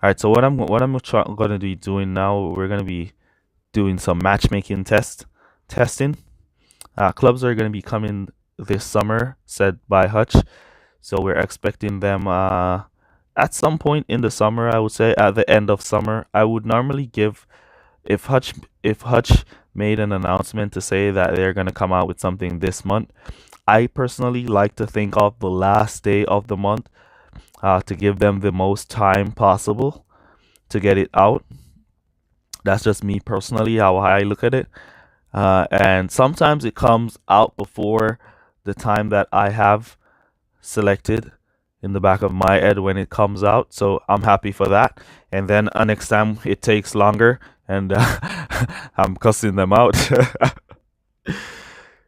All right. So what I'm gonna be doing now, we're gonna be doing some matchmaking testing. Clubs are gonna be coming this summer, said by Hutch. So we're expecting them at some point in the summer. I would say at the end of summer. I would normally give if Hutch made an announcement to say that they're gonna come out with something this month. I personally like to think of the last day of the month to give them the most time possible to get it out. That's just me personally, how I look at it. And sometimes it comes out before the time that I have selected in the back of my head when it comes out. So I'm happy for that. And then next time it takes longer and I'm cussing them out.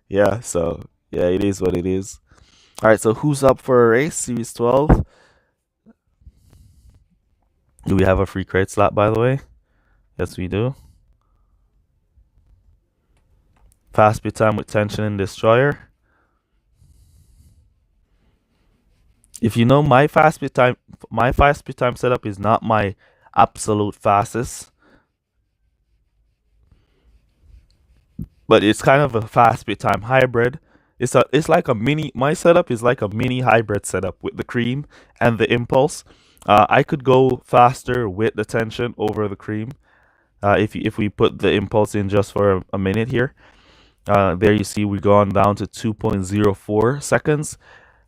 Yeah, so yeah, it is what it is. All right, so who's up for a race? Series 12. Do we have a free crate slot, by the way? Yes, we do. Fast speed time with tension and destroyer. If you know my fast speed time setup is not my absolute fastest, but it's kind of a fast speed time hybrid. It's like a mini. My setup is like a mini hybrid setup with the cream and the impulse. I could go faster with the tension over the cream. If we put the impulse in just for a minute here, there you see we've gone down to 2.04 seconds.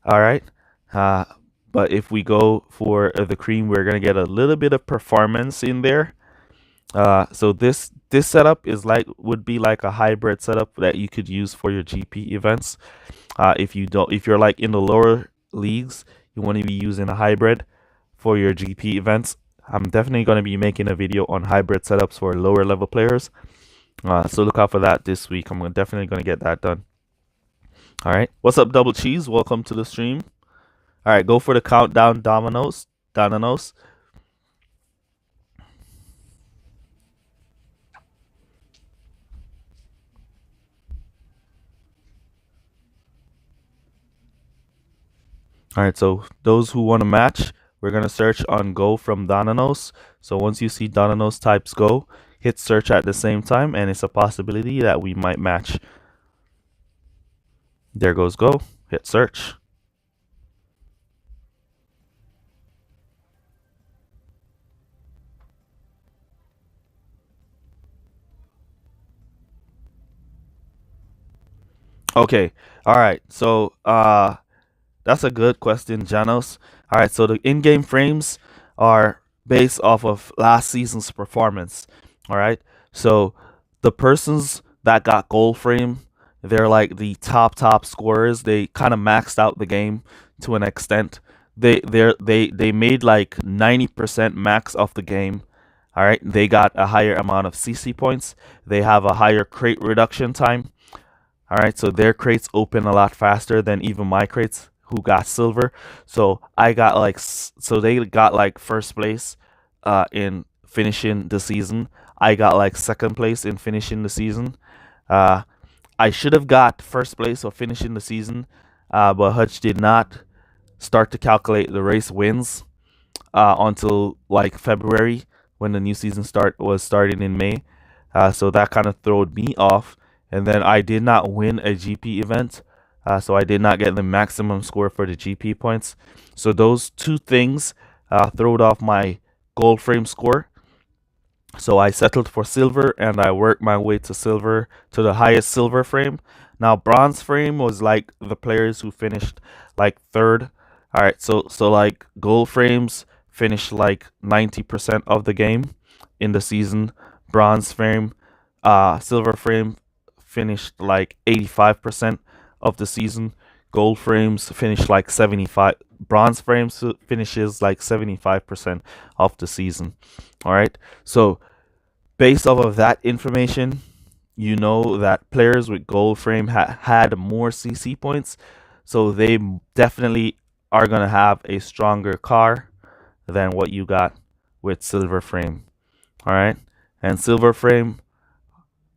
All right. Uh, but if we go for the cream, we're gonna get a little bit of performance in there. So this setup is would be like a hybrid setup that you could use for your GP events. If you're like in the lower leagues, you want to be using a hybrid for your GP events. I'm definitely going to be making a video on hybrid setups for lower level players. So look out for that this week. I'm definitely going to get that done. All right. What's up, Double Cheese? Welcome to the stream. All right, go for the countdown, Dominoes. All right, so those who want to match, we're going to search on Go from Donanos. So once you see Donanos types Go, hit search at the same time, and it's a possibility that we might match. There goes Go, hit search. Okay, all right, so that's a good question, Janos. All right, so the in-game frames are based off of last season's performance. All right, so the persons that got gold frame, they're like the top scorers. They kind of maxed out the game to an extent. They made like 90% max of the game. All right, they got a higher amount of CC points. They have a higher crate reduction time. All right, so their crates open a lot faster than even my crates who got silver. So I got like so they got like first place in finishing the season. I got like second place in finishing the season. Uh I should have got first place or finishing the season, but Hutch did not start to calculate the race wins until like February when the new season was starting in May. So that kind of throwed me off. And then I did not win a GP event, so I did not get the maximum score for the GP points. So those two things throwed off my gold frame score. So I settled for silver and I worked my way to silver to the highest silver frame. Now bronze frame was like the players who finished like third. All right, so like gold frames finished like 90% of the game in the season. Bronze frame, silver frame finished like 85% of the season. Gold frames finished like 75. Bronze frames finishes like 75% of the season. All right. So based off of that information, you know that players with gold frame had more CC points, so they definitely are gonna have a stronger car than what you got with silver frame. All right, and silver frame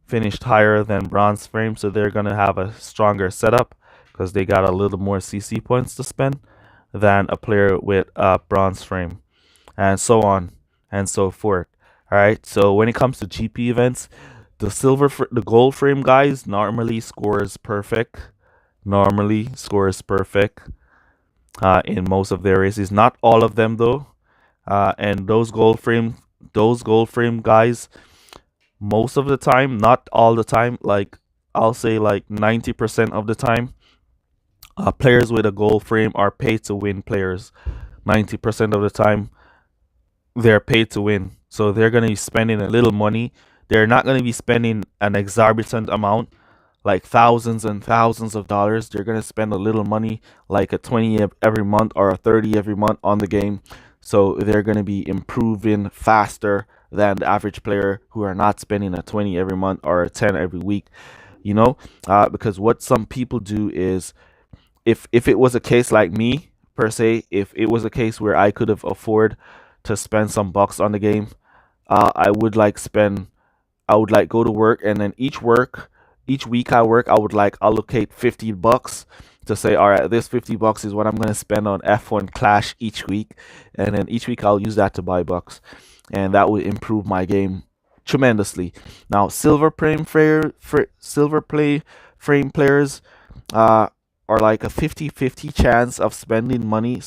finished higher than bronze frame, so they're gonna have a stronger setup because they got a little more CC points to spend than a player with a bronze frame, and so on and so forth. All right. So when it comes to GP events, the gold frame guys normally scores perfect. Normally scores perfect in most of their races. Not all of them though. And those gold frame guys, most of the time, not all the time. Like I'll say like 90% of the time, players with a gold frame are paid to win players. 90% of the time, they're paid to win. So they're going to be spending a little money. They're not going to be spending an exorbitant amount, like thousands and thousands of dollars. They're going to spend a little money, like a 20 every month or a 30 every month on the game. So they're going to be improving faster than the average player who are not spending a 20 every month or a 10 every week. You know, because what some people do is, if it was a case like me per se, if it was a case where I could have afford to spend some bucks on the game, I would like spend. I would like go to work, and then each week I work, I would like allocate $50 to say, all right, this $50 is what I'm gonna spend on F1 Clash each week, and then each week I'll use that to buy bucks, and that would improve my game tremendously. Now, silver play frame players, uh, are like a 50-50 chance of spending money.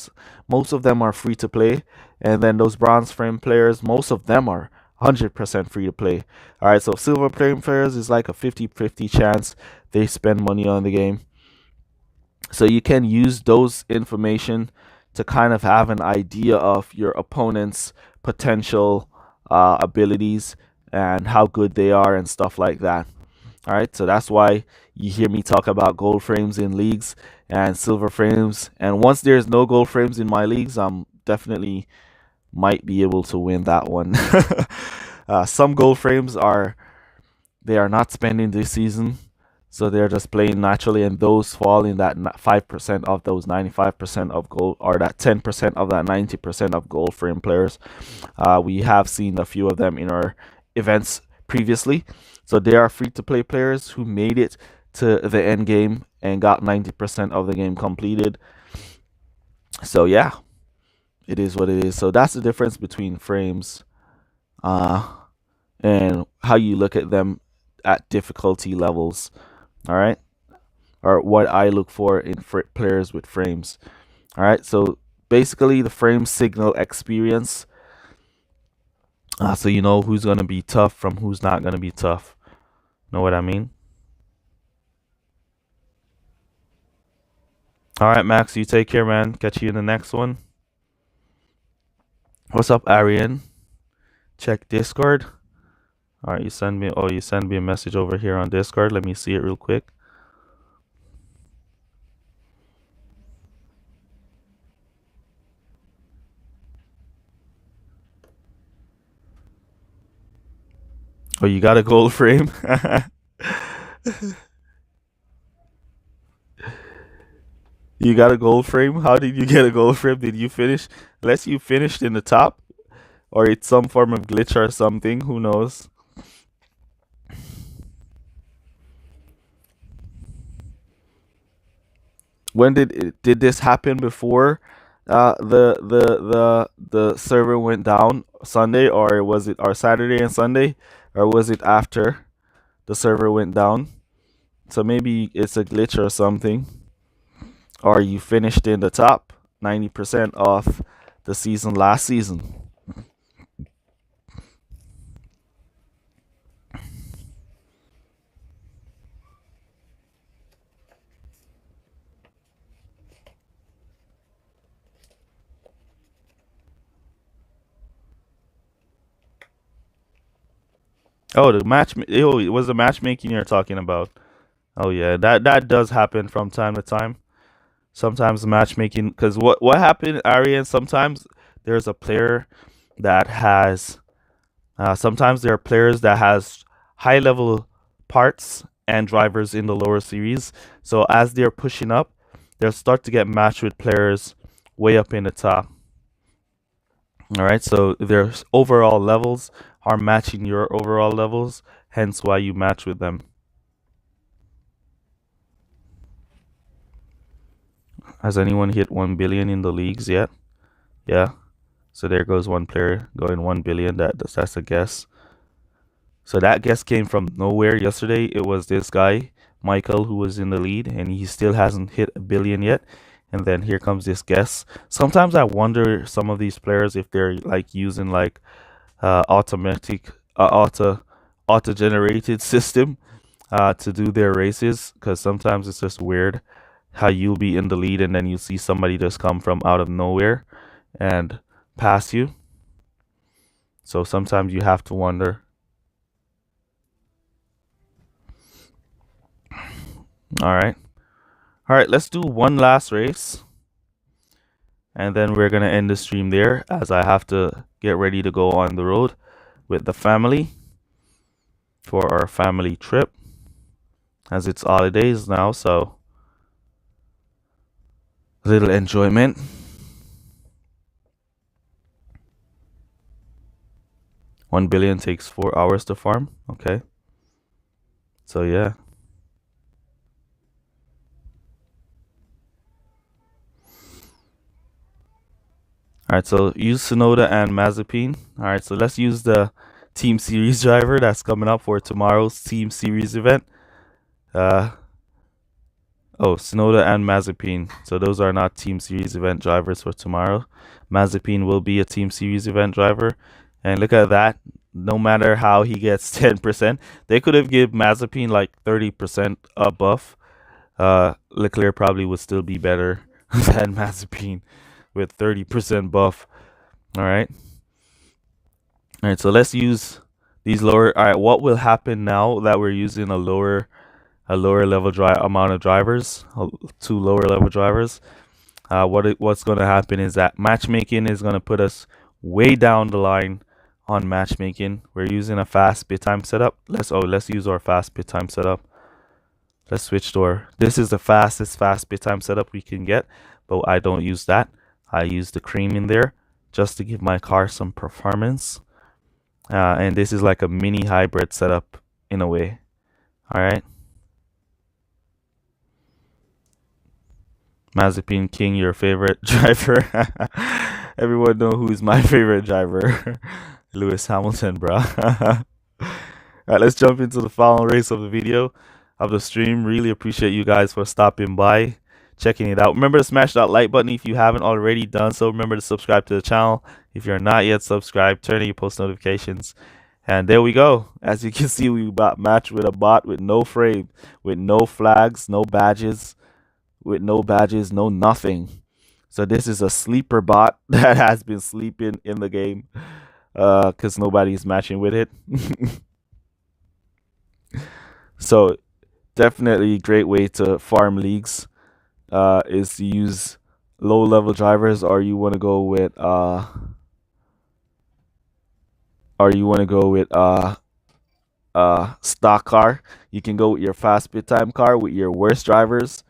Most of them are free to play, and then those bronze frame players, most of them are 100% free to play. All right, so silver frame players is like a 50-50 chance they spend money on the game. So you can use those information to kind of have an idea of your opponent's potential abilities and how good they are and stuff like that. All right, so that's why you hear me talk about gold frames in leagues and silver frames. And once there's no gold frames in my leagues, I'm definitely might be able to win that one. Some gold frames they are not spending this season, so they're just playing naturally, and those fall in that 5% of those 95% of gold, or that 10% of that 90% of gold frame players. We have seen a few of them in our events previously. So they are free to play players who made it to the end game and got 90% of the game completed. So yeah, it is what it is. So that's the difference between frames, uh, and how you look at them at difficulty levels. All right, or what I look for in players with frames. All right, so basically the frame signal experience, so you know who's gonna be tough from who's not gonna be tough. Know what I mean? All right, Max, you take care, man. Catch you in the next one. What's up, Arian? Check Discord. All right, you send me. Oh, you send me a message over here on Discord. Let me see it real quick. Oh, you got a gold frame. You got a gold frame. How did you get a gold frame? Did you finish? Unless you finished in the top, or it's some form of glitch or something. Who knows? When did this happen before? The server went down Sunday, or was it or Saturday and Sunday, or was it after the server went down? So maybe it's a glitch or something, or you finished in the top 90% off the season last season. Oh, the match. Oh, it was the matchmaking you're talking about. Oh yeah, that does happen from time to time. Sometimes the matchmaking, because what happened, Arian? Sometimes there's a player that has. Sometimes there are players that has high level parts and drivers in the lower series. So as they're pushing up, they'll start to get matched with players way up in the top. All right, so their overall levels are matching your overall levels, hence why you match with them. Has anyone hit 1 billion in the leagues yet? Yeah. So there goes one player going 1 billion. That's a guess. So that guess came from nowhere yesterday. It was this guy, Michael, who was in the lead, and he still hasn't hit a billion yet. And then here comes this guess. Sometimes I wonder some of these players if they're like using like automatic auto generated system to do their races, because sometimes it's just weird how you'll be in the lead and then you see somebody just come from out of nowhere and pass you. So sometimes you have to wonder. All right. All right, let's do one last race. And then we're going to end the stream there, as I have to get ready to go on the road with the family for our family trip, as it's holidays now, so a little enjoyment. $1 billion takes 4 hours to farm. Okay. So yeah. All right, so use Sonoda and Mazepin. All right, so let's use the Team Series driver that's coming up for tomorrow's Team Series event. Oh, Sonoda and Mazepin. So those are not Team Series event drivers for tomorrow. Mazepin will be a Team Series event driver. And look at that. No matter how he gets 10%, they could have given Mazepin like 30% a buff. Leclerc probably would still be better than Mazepin with 30% buff. All right. All right, so let's use these lower. All right, what will happen now that we're using a lower level amount of drivers, two lower level drivers? What's going to happen is that matchmaking is going to put us way down the line on matchmaking. We're using a fast bit time setup. Let's use our fast bit time setup. Let's switch to our. This is the fastest fast bit time setup we can get, but I don't use that. I use the cream in there just to give my car some performance. And this is like a mini hybrid setup in a way. All right. Mazepin King, your favorite driver. Everyone know who's my favorite driver. Lewis Hamilton, bro. Alright, let's jump into the final race of the video of the stream. Really appreciate you guys for stopping by, checking it out. Remember to smash that like button if you haven't already done so. Remember to subscribe to the channel if you're not yet subscribed. Turn on your post notifications. And there we go. As you can see, we got matched with a bot with no frame, with no flags, no badges, no nothing. So this is a sleeper bot that has been sleeping in the game because nobody's matching with it. So definitely great way to farm leagues is to use low level drivers, or you want to go with stock car. You can go with your fast bit time car with your worst drivers,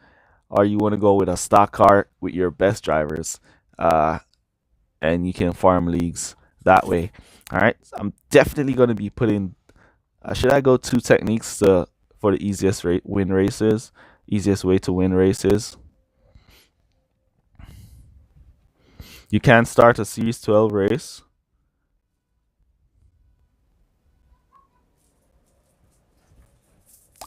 or you want to go with a stock car with your best drivers, and you can farm leagues that way. All right, I'm definitely going to be putting. Should I go 2 techniques for the easiest win races? Easiest way to win races. You can start a Series 12 race.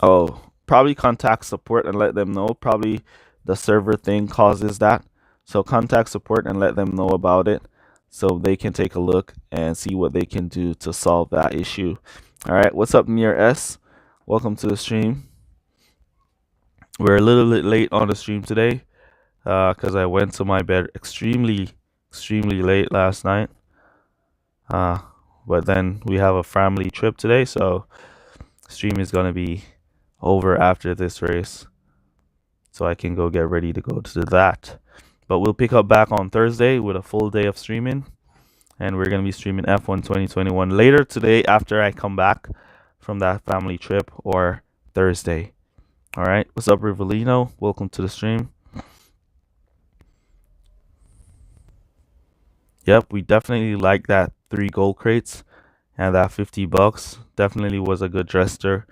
Oh, probably contact support and let them know. Probably the server thing causes that. So contact support and let them know about it so they can take a look and see what they can do to solve that issue. All right, what's up, Near S? Welcome to the stream. We're a little bit late on the stream today because I went to my bed extremely late last night. But then we have a family trip today, so stream is going to be over after this race, so I can go get ready to go to that. But we'll pick up back on Thursday with a full day of streaming, and we're going to be streaming F1 2021 later today after I come back from that family trip, or Thursday. All right, what's up, Rivalino? Welcome to the stream. Yep, we definitely like that 3 gold crates and that $50. Definitely was a good dresser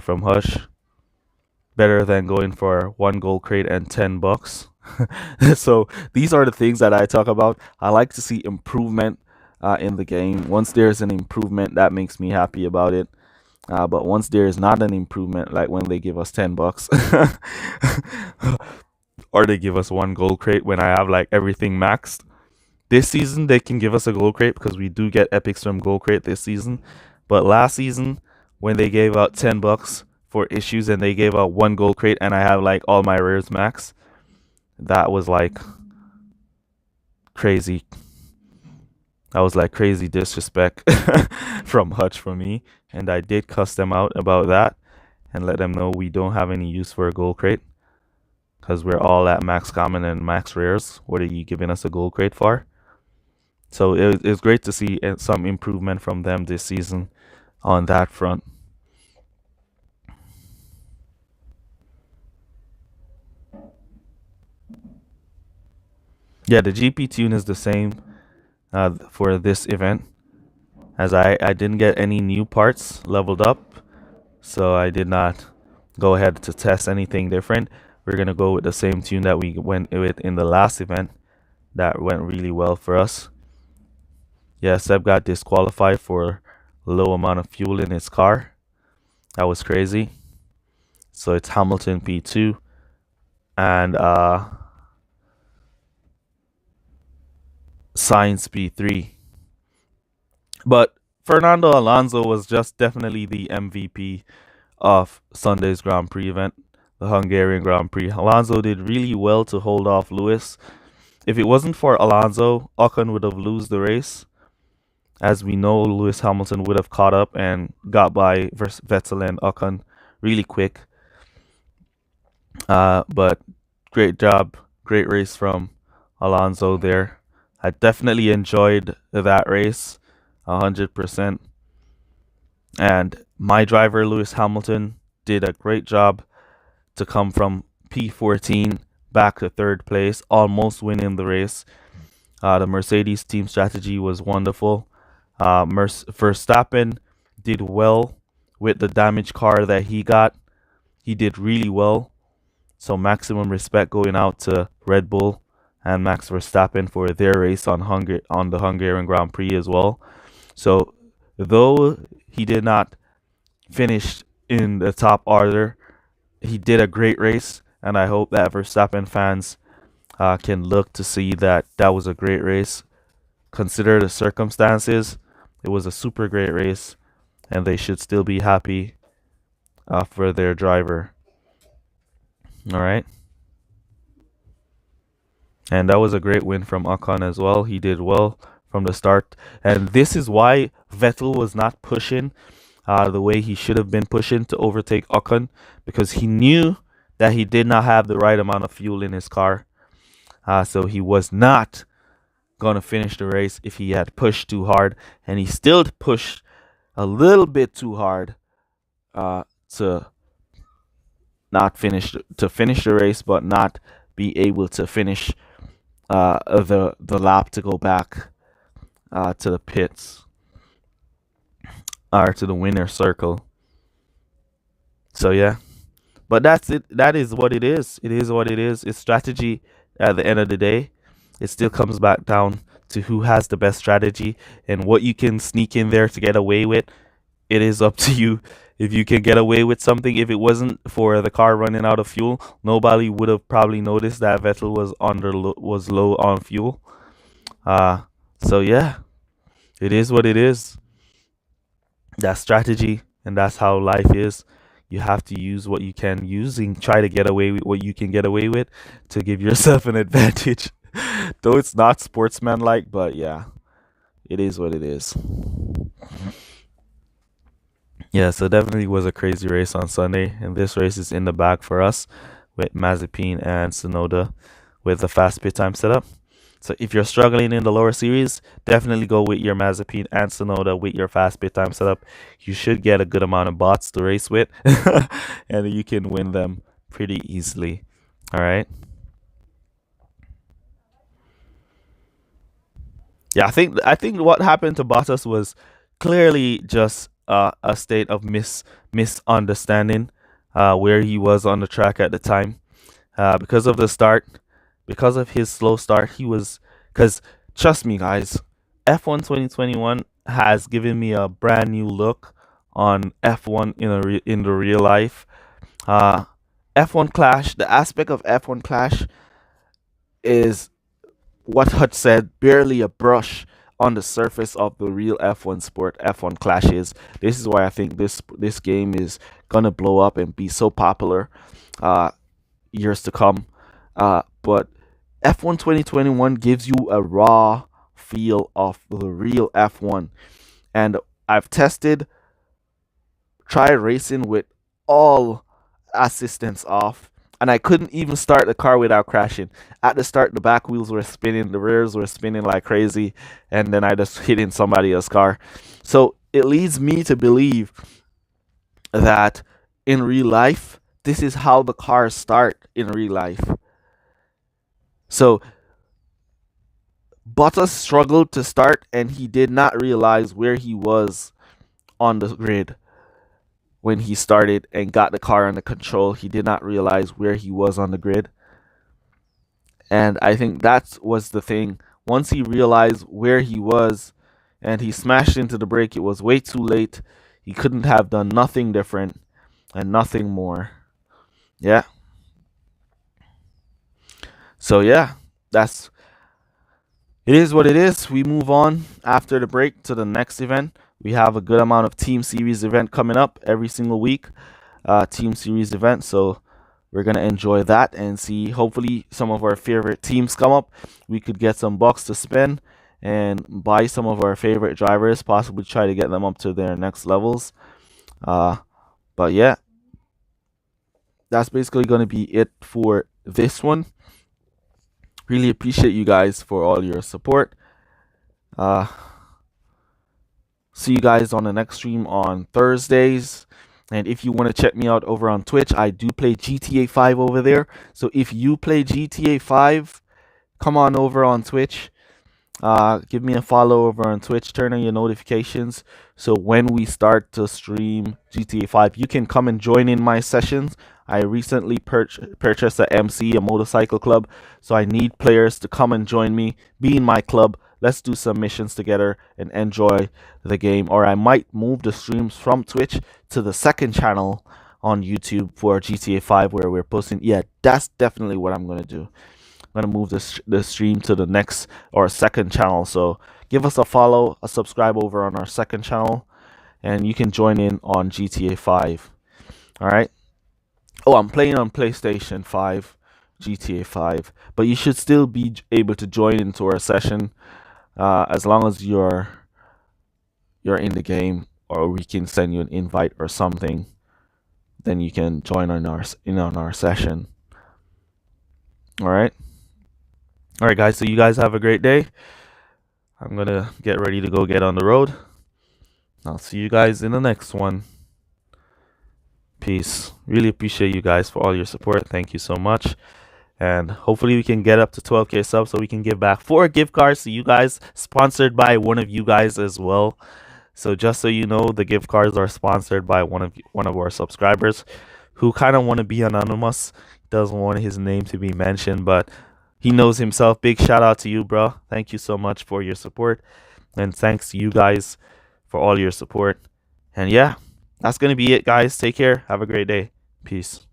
from Hush. Better than going for 1 gold crate and $10. So these are the things that I talk about. I like to see improvement in the game. Once there's an improvement, that makes me happy about it. But once there is not an improvement, like when they give us $10, or they give us 1 gold crate when I have like everything maxed. This season they can give us a gold crate because we do get Epic Storm gold crate this season. But last season, when they gave out $10 for issues and they gave out 1 gold crate and I have like all my rares max, that was like crazy. That was like crazy disrespect from Hutch for me, and I did cuss them out about that and let them know we don't have any use for a gold crate because we're all at max common and max rares. What are you giving us a gold crate for? So it's great to see some improvement from them this season on that front. Yeah, the GP tune is the same for this event, as I didn't get any new parts leveled up, so I did not go ahead to test anything different. We're going to go with the same tune that we went with in the last event. That went really well for us. Yeah, Seb got disqualified for low amount of fuel in his car. That was crazy. So it's Hamilton P2 and Sainz P3. But Fernando Alonso was just definitely the MVP of Sunday's Grand Prix event, the Hungarian Grand Prix. Alonso did really well to hold off Lewis. If it wasn't for Alonso, Ocon would have lost the race. As we know, Lewis Hamilton would have caught up and got by Vettel and Ocon really quick. But great job, great race from Alonso there. I definitely enjoyed that race, 100%. And my driver, Lewis Hamilton, did a great job to come from P14 back to 3rd place, almost winning the race. The Mercedes team strategy was wonderful. Verstappen did well with the damaged car that he got. He did really well. So maximum respect going out to Red Bull and Max Verstappen for their race on the Hungarian Grand Prix as well. So though he did not finish in the top order, he did a great race, and I hope that Verstappen fans can look to see that that was a great race. Consider the circumstances. It was a super great race, and they should still be happy for their driver. All right. And that was a great win from Ocon as well. He did well from the start. And this is why Vettel was not pushing the way he should have been pushing to overtake Ocon, because he knew that he did not have the right amount of fuel in his car. So he was not going to finish the race if he had pushed too hard. And he still pushed a little bit too hard to not finish the race, but not be able to finish the lap to go back to the pits or to the winner circle. So yeah, but that's it. That is what it is. It is what it is. It's strategy at the end of the day. It still comes back down to who has the best strategy and what you can sneak in there to get away with. It is up to you. If you can get away with something, if it wasn't for the car running out of fuel, nobody would have probably noticed that Vettel was low on fuel. So yeah, it is what it is. That's strategy, and that's how life is. You have to use what you can use and try to get away with what you can get away with to give yourself an advantage. Though it's not sportsmanlike, but yeah, it is what it is. Yeah, so definitely was a crazy race on Sunday, and this race is in the bag for us with Mazepin and Tsunoda with the fast pit time setup. So if you're struggling in the lower series, definitely go with your Mazepin and Tsunoda with your fast pit time setup. You should get a good amount of bots to race with, and you can win them pretty easily. All right. Yeah, I think what happened to Bottas was clearly just a state of misunderstanding where he was on the track at the time because of the start, because of his slow start. He was because trust me, guys, F1 2021 has given me a brand new look on F1 in the real life. Uh, F1 Clash, the aspect of F1 Clash is what Hutch said, barely a brush on the surface of the real F1 sport, F1 clashes. This is why I think this game is gonna blow up and be so popular years to come. But F1 2021 gives you a raw feel of the real F1, and I've tried racing with all assistance off, and I couldn't even start the car without crashing. At the start, the back wheels were spinning, the rears were spinning like crazy, and then I just hit in somebody else's car. So it leads me to believe that in real life, this is how the cars start in real life. So Bottas struggled to start, and he did not realize where he was on the grid. When he started and got the car under control, he did not realize where he was on the grid. And I think that was the thing. Once he realized where he was and he smashed into the brake, it was way too late. He couldn't have done nothing different and nothing more. Yeah. So yeah, it is what it is. We move on after the break to the next event. We have a good amount of team series event coming up every single week. Team series event. So we're going to enjoy that and see hopefully some of our favorite teams come up. We could get some bucks to spend and buy some of our favorite drivers, possibly try to get them up to their next levels. But yeah, that's basically going to be it for this one. Really appreciate you guys for all your support. See you guys on the next stream on Thursdays. And if you want to check me out over on Twitch, I do play GTA 5 over there. So if you play GTA 5, come on over on Twitch. Give me a follow over on Twitch. Turn on your notifications. So when we start to stream GTA 5, you can come and join in my sessions. I recently purchased a MC, a motorcycle club, so I need players to come and join me, be in my club. Let's do some missions together and enjoy the game. Or I might move the streams from Twitch to the second channel on YouTube for GTA 5 where we're posting. Yeah, that's definitely what I'm gonna do. I'm gonna move the stream to the next or second channel. So give us a follow, a subscribe over on our second channel, and you can join in on GTA 5. All right. Oh, I'm playing on PlayStation 5, GTA 5, but you should still be able to join into our session as long as you're in the game, or we can send you an invite or something. Then you can join on our session. All right. All right, guys. So you guys have a great day. I'm gonna get ready to go get on the road. I'll see you guys in the next one. Peace. Really appreciate you guys for all your support. Thank you so much. And hopefully we can get up to 12K subs so we can give back 4 gift cards to you guys, sponsored by one of you guys as well. So just so you know, the gift cards are sponsored by one of our subscribers who kind of want to be anonymous. Doesn't want his name to be mentioned, but he knows himself. Big shout out to you, bro. Thank you so much for your support. And thanks to you guys for all your support. And yeah, that's going to be it, guys. Take care. Have a great day. Peace.